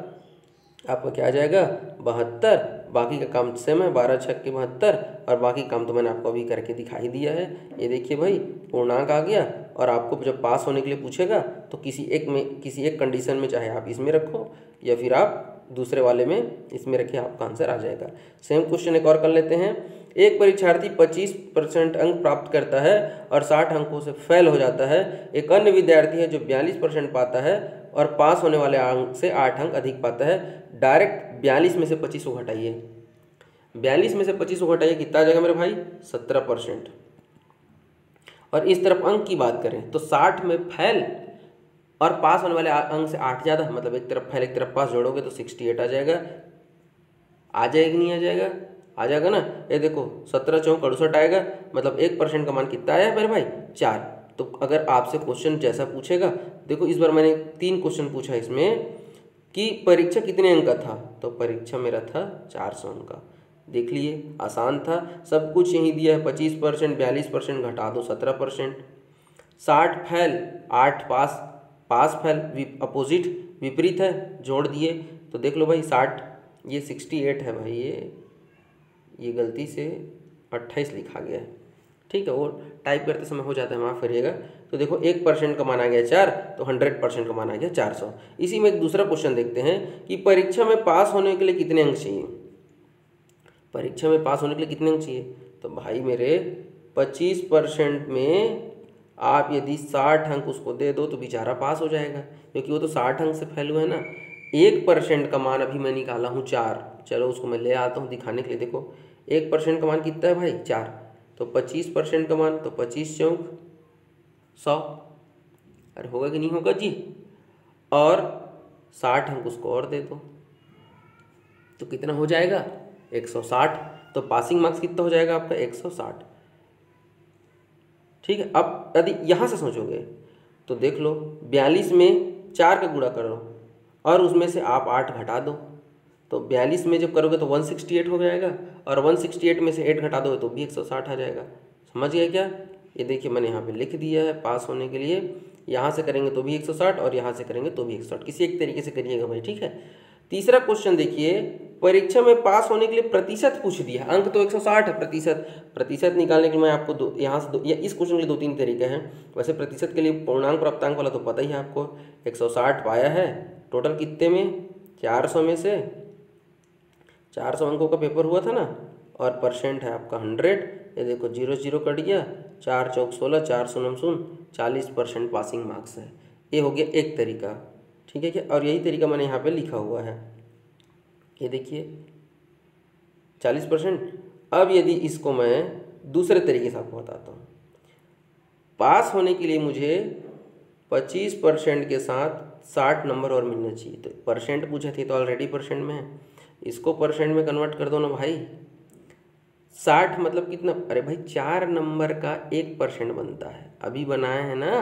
आपका क्या आ जाएगा 72। बाकी का काम सेम है, 12 छक्के 72, और बाकी काम तो मैंने आपको अभी करके दिखाई दिया है। ये देखिए भाई पूर्णांक आ गया। और आपको जब पास होने के लिए पूछेगा तो किसी एक कंडीशन में, चाहे आप इसमें रखो या फिर आप दूसरे वाले में इसमें रखिए, आपका आंसर आ जाएगा। सेम क्वेश्चन एक और कर लेते हैं। एक परीक्षार्थी 25% अंक प्राप्त करता है और 60 अंकों से फेल हो जाता है। एक अन्य विद्यार्थी है जो 42% पाता है और पास होने वाले अंक से 8 अंक अधिक पाता है। डायरेक्ट 42 में से 25 को घटाइए। 42 में से 25 को घटाइए, कितना आ जाएगा मेरे भाई? 17%। और इस तरफ अंक की बात करें तो 60 में फेल और पास होने वाले अंक से 8 ज़्यादा, मतलब एक तरफ फेल एक तरफ पास जोड़ोगे तो 68 आ जाएगा। आ जाएगा नहीं आ जाएगा? आ जाएगा ना। ये देखो 17 चौक 68 आएगा, मतलब 1% का मान कितना आया मेरे भाई? 4। तो अगर आपसे क्वेश्चन जैसा पूछेगा, देखो इस बार मैंने 3 क्वेश्चन पूछा इसमें कि परीक्षा कितने अंक का था, तो परीक्षा मेरा था 400 अंक का। देख लिए, आसान था, सब कुछ यही दिया है। 25%, 42% घटा दो 17%, 60 फेल 8 पास, पास फेल अपोजिट विपरीत है, जोड़ दिए तो देख लो भाई 60, ये 68 है भाई, ये गलती से 28 लिखा गया है। ठीक है, वो टाइप करते समय हो जाता है, माफ़ करिएगा। तो देखो 1% का मान आ गया 4, तो 100% का मान आ गया 400। इसी में एक दूसरा क्वेश्चन देखते हैं कि परीक्षा में पास होने के लिए कितने अंक चाहिए। परीक्षा में पास होने के लिए कितने अंक चाहिए? तो भाई मेरे 25% में आप यदि 60 अंक उसको दे दो तो बेचारा पास हो जाएगा, क्योंकि वो तो 60 अंक से फेल हुआ है ना। 1% का मान अभी मैं निकाला हूँ 4, चलो उसको मैं ले आता हूँ दिखाने के लिए। देखो 1% का मान कितना है भाई? 4। तो 25% का मान, तो 25 चौक 100। अरे होगा कि नहीं होगा जी? और 60 अंक उसको और दे दो तो कितना हो जाएगा? 160। तो पासिंग मार्क्स कितना हो जाएगा आपका? 160। ठीक है, अब यदि यहाँ से सोचोगे तो देख लो 42 में 4 का गुणा करो और उसमें से आप 8 घटा दो, तो 42 में जब करोगे तो 168 हो जाएगा, और 168 में से 8 घटा दो तो भी 160 आ जाएगा। समझ गए क्या? ये देखिए मैंने यहाँ पे लिख दिया है पास होने के लिए। यहाँ से करेंगे तो भी 160 और यहाँ से करेंगे तो भी 160, किसी एक तरीके से करिएगा भाई। ठीक है, तीसरा क्वेश्चन देखिए, परीक्षा में पास होने के लिए प्रतिशत पूछ दिया। अंक तो 160 है, प्रतिशत निकालने के लिए मैं आपको यहाँ से या इस क्वेश्चन के लिए 2-3 तरीके हैं। वैसे प्रतिशत के लिए पूर्णांक प्राप्तांक वाला तो पता ही है आपको। 160 पाया है, टोटल कितने में? 400 में से 400 अंकों का पेपर हुआ था ना, और परसेंट है आपका 100। ये देखो 0 0 कट गया, 4 चौक 16, 4 शून्य शून्य, 40% पासिंग मार्क्स है। ये हो गया एक तरीका। ठीक है क्या? और यही तरीका मैंने यहाँ पे लिखा हुआ है, ये देखिए 40%। अब यदि इसको मैं दूसरे तरीके से आपको बताता हूँ, पास होने के लिए मुझे 25% के साथ 60 नंबर और मिलने चाहिए। तो परसेंट पूछे थे तो ऑलरेडी परसेंट में है, इसको परसेंट में कन्वर्ट कर दो ना भाई। 60 मतलब कितना? अरे भाई 4 नंबर का 1% बनता है, अभी बनाया है ना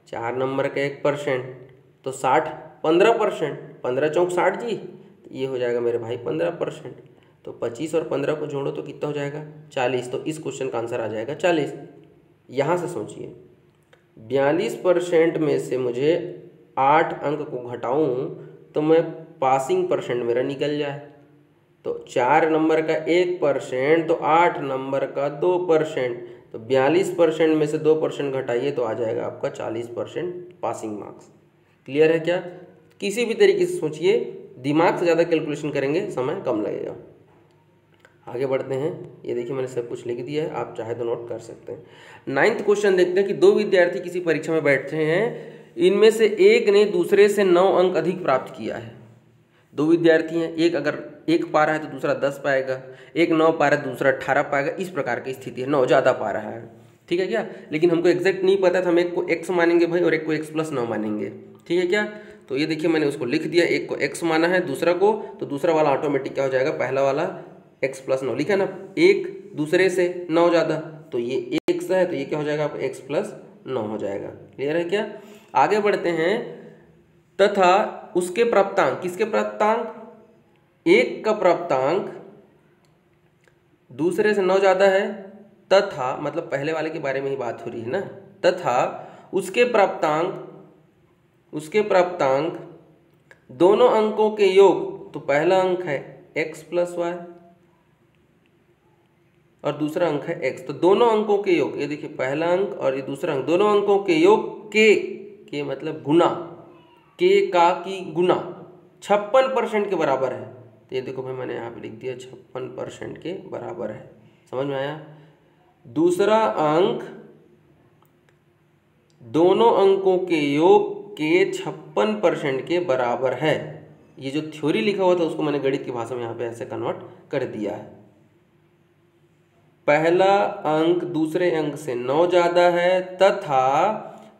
4 नंबर का 1%, तो 60 15%, 15 चौक 60 जी, तो ये हो जाएगा मेरे भाई 15%। तो 25 और 15 को जोड़ो तो कितना हो जाएगा? 40। तो इस क्वेश्चन का आंसर आ जाएगा 40। यहाँ से सोचिए 42% में से मुझे 8 अंक को घटाऊँ तो मैं पासिंग परसेंट मेरा निकल जाए। तो 4 नंबर का 1%, तो 8 नंबर का 2%, तो 42% में से 2% घटाइए तो आ जाएगा आपका 40% पासिंग मार्क्स। क्लियर है क्या? किसी भी तरीके से सोचिए, दिमाग से ज़्यादा कैलकुलेशन करेंगे समय कम लगेगा। आगे बढ़ते हैं। ये देखिए मैंने सब कुछ लिख दिया है, आप चाहे तो नोट कर सकते हैं। 9th क्वेश्चन देखते हैं कि 2 विद्यार्थी किसी परीक्षा में बैठे हैं, इनमें से एक ने दूसरे से 9 अंक अधिक प्राप्त किया है। 2 विद्यार्थी हैं, एक अगर 1 पा रहा है तो दूसरा 10 पाएगा, एक 9 पा रहा है तो दूसरा 18 पाएगा। इस प्रकार की स्थिति है, 9 ज़्यादा पा रहा है। ठीक है क्या? लेकिन हमको एग्जैक्ट नहीं पता था, हम एक को x मानेंगे भाई और एक को x + 9 मानेंगे। ठीक है क्या? तो ये देखिए मैंने उसको लिख दिया, एक को x माना है, दूसरा को, तो दूसरा वाला ऑटोमेटिक क्या हो जाएगा? पहला वाला x + 9 लिखा ना, एक दूसरे से 9 ज़्यादा, तो ये x है, तो ये क्या हो जाएगा? आप x + 9 हो जाएगा। क्लियर है क्या? आगे बढ़ते हैं। तथा उसके प्राप्तांक, किसके प्राप्तांक? एक का प्राप्तांक दूसरे से 9 ज़्यादा है, तथा मतलब पहले वाले के बारे में ही बात हो रही है ना। तथा उसके प्राप्तांक दोनों अंकों के योग, तो पहला अंक है x + y और दूसरा अंक है x, तो दोनों अंकों के योग, ये देखिए पहला अंक और ये दूसरा अंक, दोनों अंकों के योग के मतलब गुना, के का की गुना, 56% के बराबर है। तो ये देखो भाई मैंने यहाँ पे लिख दिया 56% के बराबर है। समझ में आया। दूसरा अंक दोनों अंकों के योग के 56% के बराबर है। ये जो थ्योरी लिखा हुआ था उसको मैंने गणित की भाषा में यहाँ पे ऐसे कन्वर्ट कर दिया है। पहला अंक दूसरे अंक से 9 ज़्यादा है तथा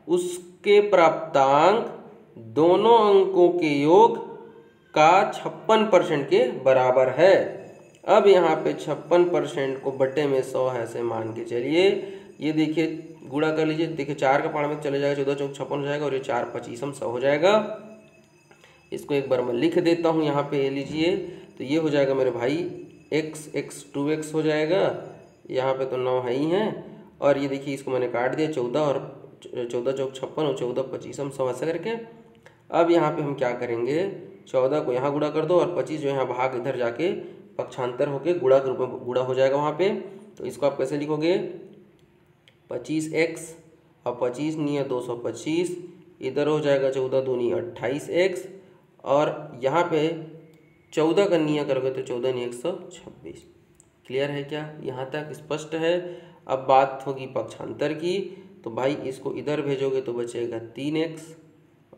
उसके प्राप्तांक दोनों अंकों के योग का 56% के बराबर है। अब यहाँ पे 56% को बट्टे में 100 है ऐसे मान के चलिए। ये देखिए गुणा कर लीजिए, देखिए 4 का पारा में चले जाएगा, 14 चौक 56 हो जाएगा और ये 4 25 100 हो जाएगा। इसको एक बार मैं लिख देता हूँ यहाँ पे, ये लीजिए। तो ये हो जाएगा मेरे भाई x 2x हो जाएगा। यहाँ पे तो 9 है ही है और ये देखिए इसको मैंने काट दिया 14 और 14 चौक 56 और 14 25 100 ऐसा करके। अब यहाँ पे हम क्या करेंगे, 14 को यहाँ गुणा कर दो और 25 जो यहाँ भाग इधर जाके पक्षांतर होके गुणा के रूप में गुणा हो जाएगा वहाँ पे। तो इसको आप कैसे लिखोगे, 25x और 25 नहीं है 225, इधर हो जाएगा 14 दूनी 28x और यहाँ पे 14 का निया करोगे तो 14 नहीं 126। क्लियर है क्या, यहाँ तक स्पष्ट है। अब बात होगी पक्षांतर की। तो भाई इसको इधर भेजोगे तो बचेगा 3x,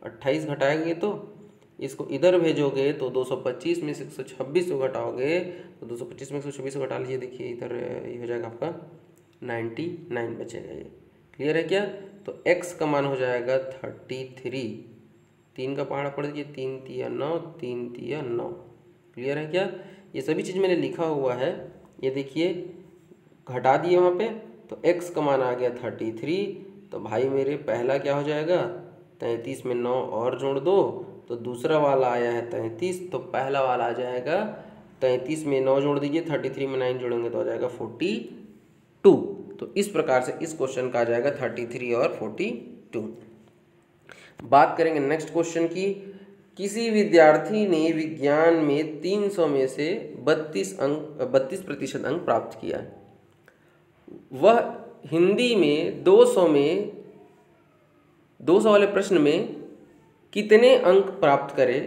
28 घटाएंगे तो इसको इधर भेजोगे तो 225 में से 126 को घटाओगे तो 225 में 126 को घटा लीजिए, देखिए इधर ये हो जाएगा आपका 99 बचेगा। ये क्लियर है क्या। तो x का मान हो जाएगा 33। 3 का पहाड़ा पड़ दीजिए, 3 तिया 9, 3 तिया 9। क्लियर है क्या। ये सभी चीज़ मैंने लिखा हुआ है, ये देखिए घटा दिए वहाँ पे। तो x का मान आ गया 33। तो भाई मेरे पहला क्या हो जाएगा, 33 में 9 और जोड़ दो तो दूसरा वाला आया है 33। तो पहला वाला आ जाएगा 33 में 9 जोड़ दीजिए, 33 में 9 जोड़ेंगे तो आ जाएगा 42। तो इस प्रकार से इस क्वेश्चन का आ जाएगा 33 और 42। बात करेंगे नेक्स्ट क्वेश्चन की। किसी विद्यार्थी ने विज्ञान में 300 में से 32% अंक प्राप्त किया। वह हिंदी में 200 वाले प्रश्न में कितने अंक प्राप्त करे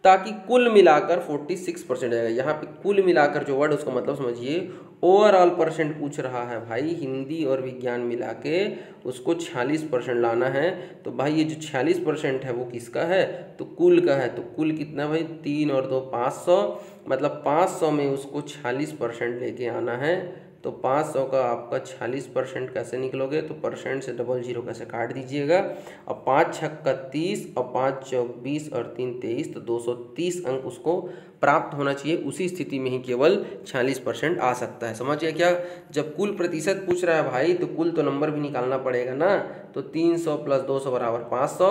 ताकि कुल मिलाकर 46% आएगा। यहाँ पे कुल मिलाकर जो वर्ड उसका मतलब समझिए, ओवरऑल परसेंट पूछ रहा है भाई, हिंदी और विज्ञान मिला के उसको 46% लाना है। तो भाई ये जो 46% है वो किसका है, तो कुल का है। तो कुल कितना भाई, 3 और 2 500, मतलब 500 में उसको 46% लेके आना है। तो 500 का आपका 46% कैसे निकलोगे, तो परसेंट से 00 कैसे काट दीजिएगा। और 5 छक्का 30 और 5 चौक 20 और 3 23, तो 230 अंक उसको प्राप्त होना चाहिए। उसी स्थिति में ही केवल 46% आ सकता है। समझिए क्या, जब कुल प्रतिशत पूछ रहा है भाई तो कुल तो नंबर भी निकालना पड़ेगा ना। तो 300 + 200 बराबर 500।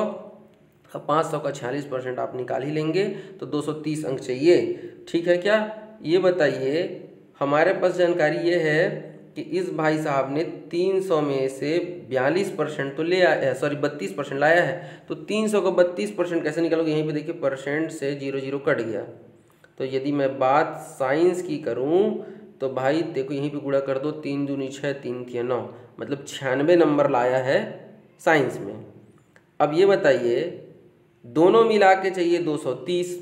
अब 500 का 46% आप निकाल ही लेंगे तो 230 अंक चाहिए। ठीक है क्या। ये बताइए, हमारे पास जानकारी ये है कि इस भाई साहब ने 300 में से 42% तो ले आया, सॉरी 32% लाया है। तो 300 का 32% कैसे निकालोगे, यहीं पे देखिए परसेंट से 00 कट गया। तो यदि मैं बात साइंस की करूं तो भाई देखो यहीं पे गुणा कर दो, 3 दूनी 6, 3 तिया 9, मतलब 96 नंबर लाया है साइंस में। अब ये बताइए, दोनों मिला के चाहिए 230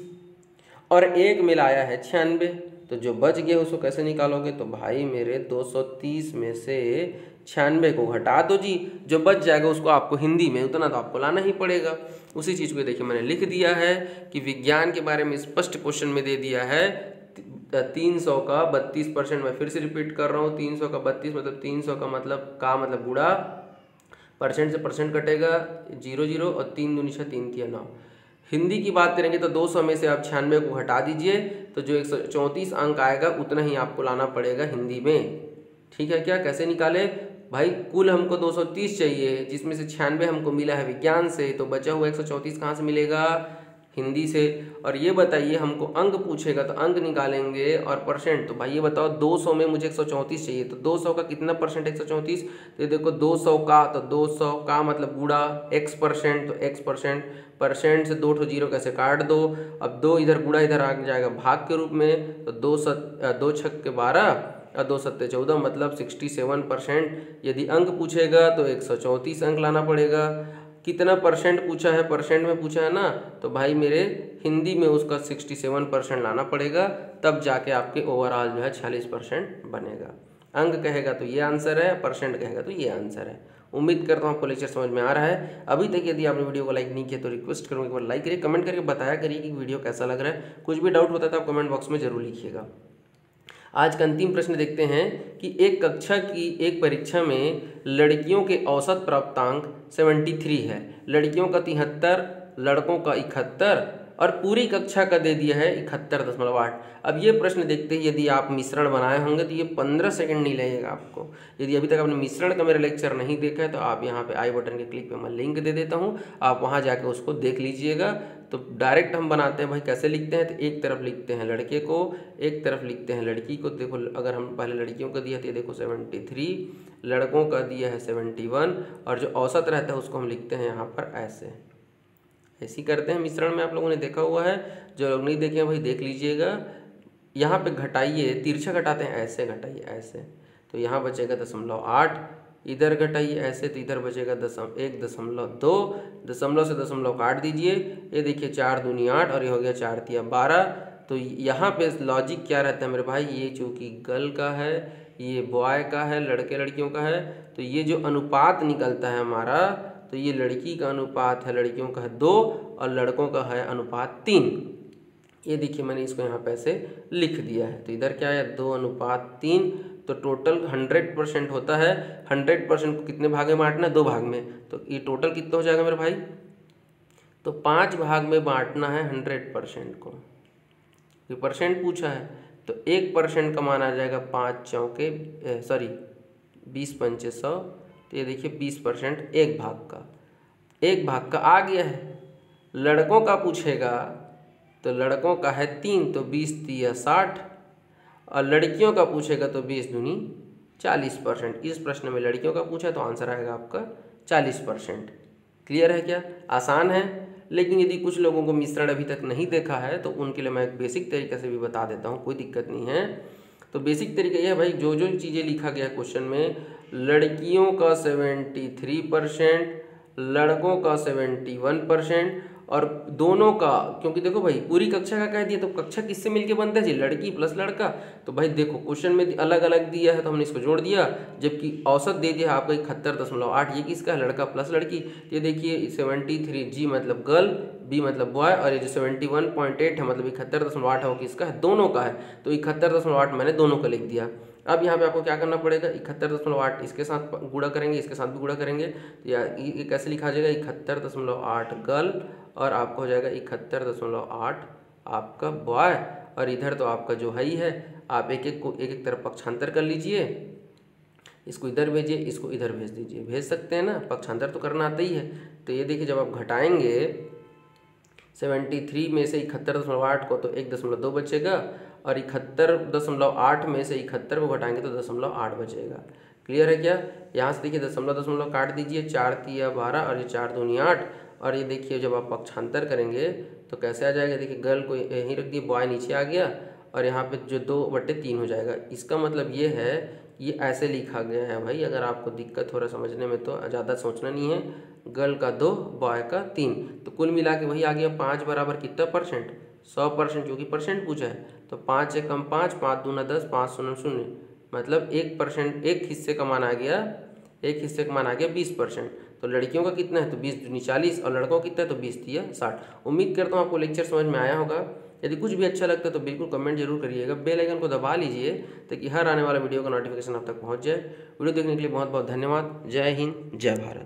और एक मिलाया है 96, तो जो बच गया उसको कैसे निकालोगे, तो भाई मेरे 230 में से 96 को घटा दो जी, जो बच जाएगा उसको आपको हिंदी में उतना तो आपको लाना ही पड़ेगा। उसी चीज़ को देखिए मैंने लिख दिया है कि विज्ञान के बारे में स्पष्ट क्वेश्चन में दे दिया है। 300 का 32%, मैं फिर से रिपीट कर रहा हूँ, 300 का 32 मतलब 300 का मतलब गुणा, परसेंट से परसेंट कटेगा 00 और 3 दूनी 6, 3 तिया 9। हिंदी की बात करेंगे तो 200 में से आप 96 को हटा दीजिए तो जो 134 अंक आएगा उतना ही आपको लाना पड़ेगा हिंदी में। ठीक है क्या, कैसे निकाले भाई, कुल हमको 230 चाहिए जिसमें से 96 हमको मिला है विज्ञान से, तो बचा हुआ 134 कहाँ से मिलेगा, हिंदी से। और ये बताइए हमको अंक पूछेगा तो अंक निकालेंगे और परसेंट, तो भाई ये बताओ 200 में मुझे 134 चाहिए, तो 200 का कितना परसेंट 134, तो ये देखो 200 का, तो 200 का मतलब गुणा x%, तो x%, परसेंट से 2 0 कैसे काट दो। अब 2 इधर गुणा इधर आ जाएगा भाग के रूप में, तो 2 छक्के 12 और 2 सत्ते 14 मतलब 67%। यदि अंक पूछेगा तो 134 अंक लाना पड़ेगा। कितना परसेंट पूछा है, परसेंट में पूछा है ना, तो भाई मेरे हिंदी में उसका 67% लाना पड़ेगा, तब जाके आपके ओवरऑल जो है 46% बनेगा। अंक कहेगा तो ये आंसर है, परसेंट कहेगा तो ये आंसर है। उम्मीद करता हूँ आपको लेक्चर समझ में आ रहा है। अभी तक यदि आपने वीडियो को लाइक नहीं किया तो रिक्वेस्ट करूँगा एक बार लाइक करिए, कमेंट करके बताया करिए कि वीडियो कैसा लग रहा है। कुछ भी डाउट होता है तो आप कमेंट बॉक्स में जरूर लिखिएगा। आज का अंतिम प्रश्न देखते हैं कि एक कक्षा की एक परीक्षा में लड़कियों के औसत प्राप्तांक 73 है, लड़कियों का 73, लड़कों का 71 और पूरी कक्षा का दे दिया है 71.8। अब ये प्रश्न देखते ही यदि आप मिश्रण बनाए होंगे तो ये 15 सेकंड नहीं लगेगा आपको। यदि अभी तक आपने मिश्रण का मेरा लेक्चर नहीं देखा है तो आप यहाँ पे आई बटन के क्लिक पे मैं लिंक दे देता हूँ, आप वहाँ जाके उसको देख लीजिएगा। तो डायरेक्ट हम बनाते हैं भाई, कैसे लिखते हैं तो एक तरफ लिखते हैं लड़के को, एक तरफ लिखते हैं लड़की को। देखो अगर हम पहले लड़कियों को दिया तो ये देखो 73, लड़कों का दिया है 71 और जो औसत रहता है उसको हम लिखते हैं यहाँ पर ऐसे ही करते हैं मिश्रण में। आप लोगों ने देखा हुआ है, जो लोग नहीं देखे हैं भाई देख लीजिएगा। यहाँ पे घटाइए, तिरछा घटाते हैं ऐसे घटाइए ऐसे, तो यहाँ बचेगा 0.8, इधर घटाइए ऐसे तो इधर बचेगा 1.2, दशमलव से दशमलव काट दीजिए, ये देखिए 4 दूनी 8 और ये हो गया 4 तिया 12। तो यहाँ पे लॉजिक क्या रहता है मेरे भाई, ये चूँकि गर्ल का है, ये बॉय का है, लड़के लड़कियों का है, तो ये जो अनुपात निकलता है हमारा, तो ये लड़की का अनुपात है, लड़कियों का है 2 और लड़कों का है अनुपात 3। ये देखिए मैंने इसको यहाँ पे ऐसे लिख दिया है, तो इधर क्या है 2:3। तो टोटल 100% होता है। 100% को कितने भाग में बांटना है, 2 भाग में, तो ये टोटल कितना हो जाएगा मेरे भाई, तो 5 भाग में बांटना है 100% को। ये परसेंट पूछा है तो 1% का मान आ जाएगा 5 चौके 20 पंचे 100, तो ये देखिए 20% एक भाग का आ गया है। लड़कों का पूछेगा तो लड़कों का है 3, तो 20 तिया 60 और लड़कियों का पूछेगा तो 20 दूनी 40%। इस प्रश्न में लड़कियों का पूछा तो आंसर आएगा आपका 40%। क्लियर है क्या? आसान है, लेकिन यदि कुछ लोगों को मिश्रण अभी तक नहीं देखा है तो उनके लिए मैं एक बेसिक तरीके से भी बता देता हूँ, कोई दिक्कत नहीं है। तो बेसिक तरीका यह है भाई, जो जो चीज़ें लिखा गया क्वेश्चन में, लड़कियों का 73%, लड़कों का 71% और दोनों का, क्योंकि देखो भाई पूरी कक्षा का कह दिया तो कक्षा किससे मिलके बनता है जी, लड़की प्लस लड़का। तो भाई देखो क्वेश्चन में अलग अलग दिया है तो हमने इसको जोड़ दिया, जबकि औसत दे दिया है आपका 71.8। ये किसका है, लड़का प्लस लड़की। ये देखिए 73 जी मतलब गर्ल, बी मतलब बॉय, और ये जो 71.8 है मतलब 71.8 है वो किसका है, दोनों का है। तो 71.8 मैंने दोनों का लिख दिया। अब यहाँ पे आपको क्या करना पड़ेगा, 71.8 इसके साथ गुणा करेंगे, इसके साथ भी गुणा करेंगे, तो ये कैसे लिखा जाएगा, 71.8 गर्ल और आपका हो जाएगा 71.8 आपका बॉय। और इधर तो आपका जो है ही है, आप एक एक तरफ पक्षांतर कर लीजिए, इसको इधर भेजिए, इसको इधर भेज दीजिए, भेज सकते हैं ना, पक्षांतर तो करना आता ही है। तो ये देखिए जब आप घटाएंगे 73 में से 71.8 को तो 1.2 बचेगा और 71.8 में से 71 को घटाएंगे तो 0.8 बचेगा। क्लियर है क्या? यहाँ से देखिए दशमलव काट दीजिए, 4 तिया 12 और ये 4 दूनी 8 और ये देखिए जब आप पक्षांतर करेंगे तो कैसे आ जाएगा, देखिए गर्ल को यहीं रख दिए, बॉय नीचे आ गया और यहाँ पे जो 2/3 हो जाएगा। इसका मतलब ये है, ये ऐसे लिखा गया है भाई। अगर आपको दिक्कत हो रहा है समझने में तो ज़्यादा सोचना नहीं है, गर्ल का 2 बॉय का 3, तो कुल मिला के वही आ गया 5 बराबर कितना परसेंट, 100%, जो कि परसेंट पूछा है। तो 5 से कम 5, 5 दूना 10, 5 शून्य 0, मतलब 1%, एक हिस्से का मान आ गया, एक हिस्से का मान आ गया 20%। तो लड़कियों का कितना है तो 20 दूनी 40 और लड़कों का कितना है तो 20 तिया 60। उम्मीद करता हूँ आपको लेक्चर समझ में आया होगा। यदि कुछ भी अच्छा लगता है तो बिल्कुल कमेंट जरूर करिएगा, बेल आइकन को दबा लीजिए ताकि हर आने वाला वीडियो का नोटिफिकेशन आप तक पहुँच जाए। वीडियो देखने के लिए बहुत बहुत धन्यवाद। जय हिंद, जय भारत।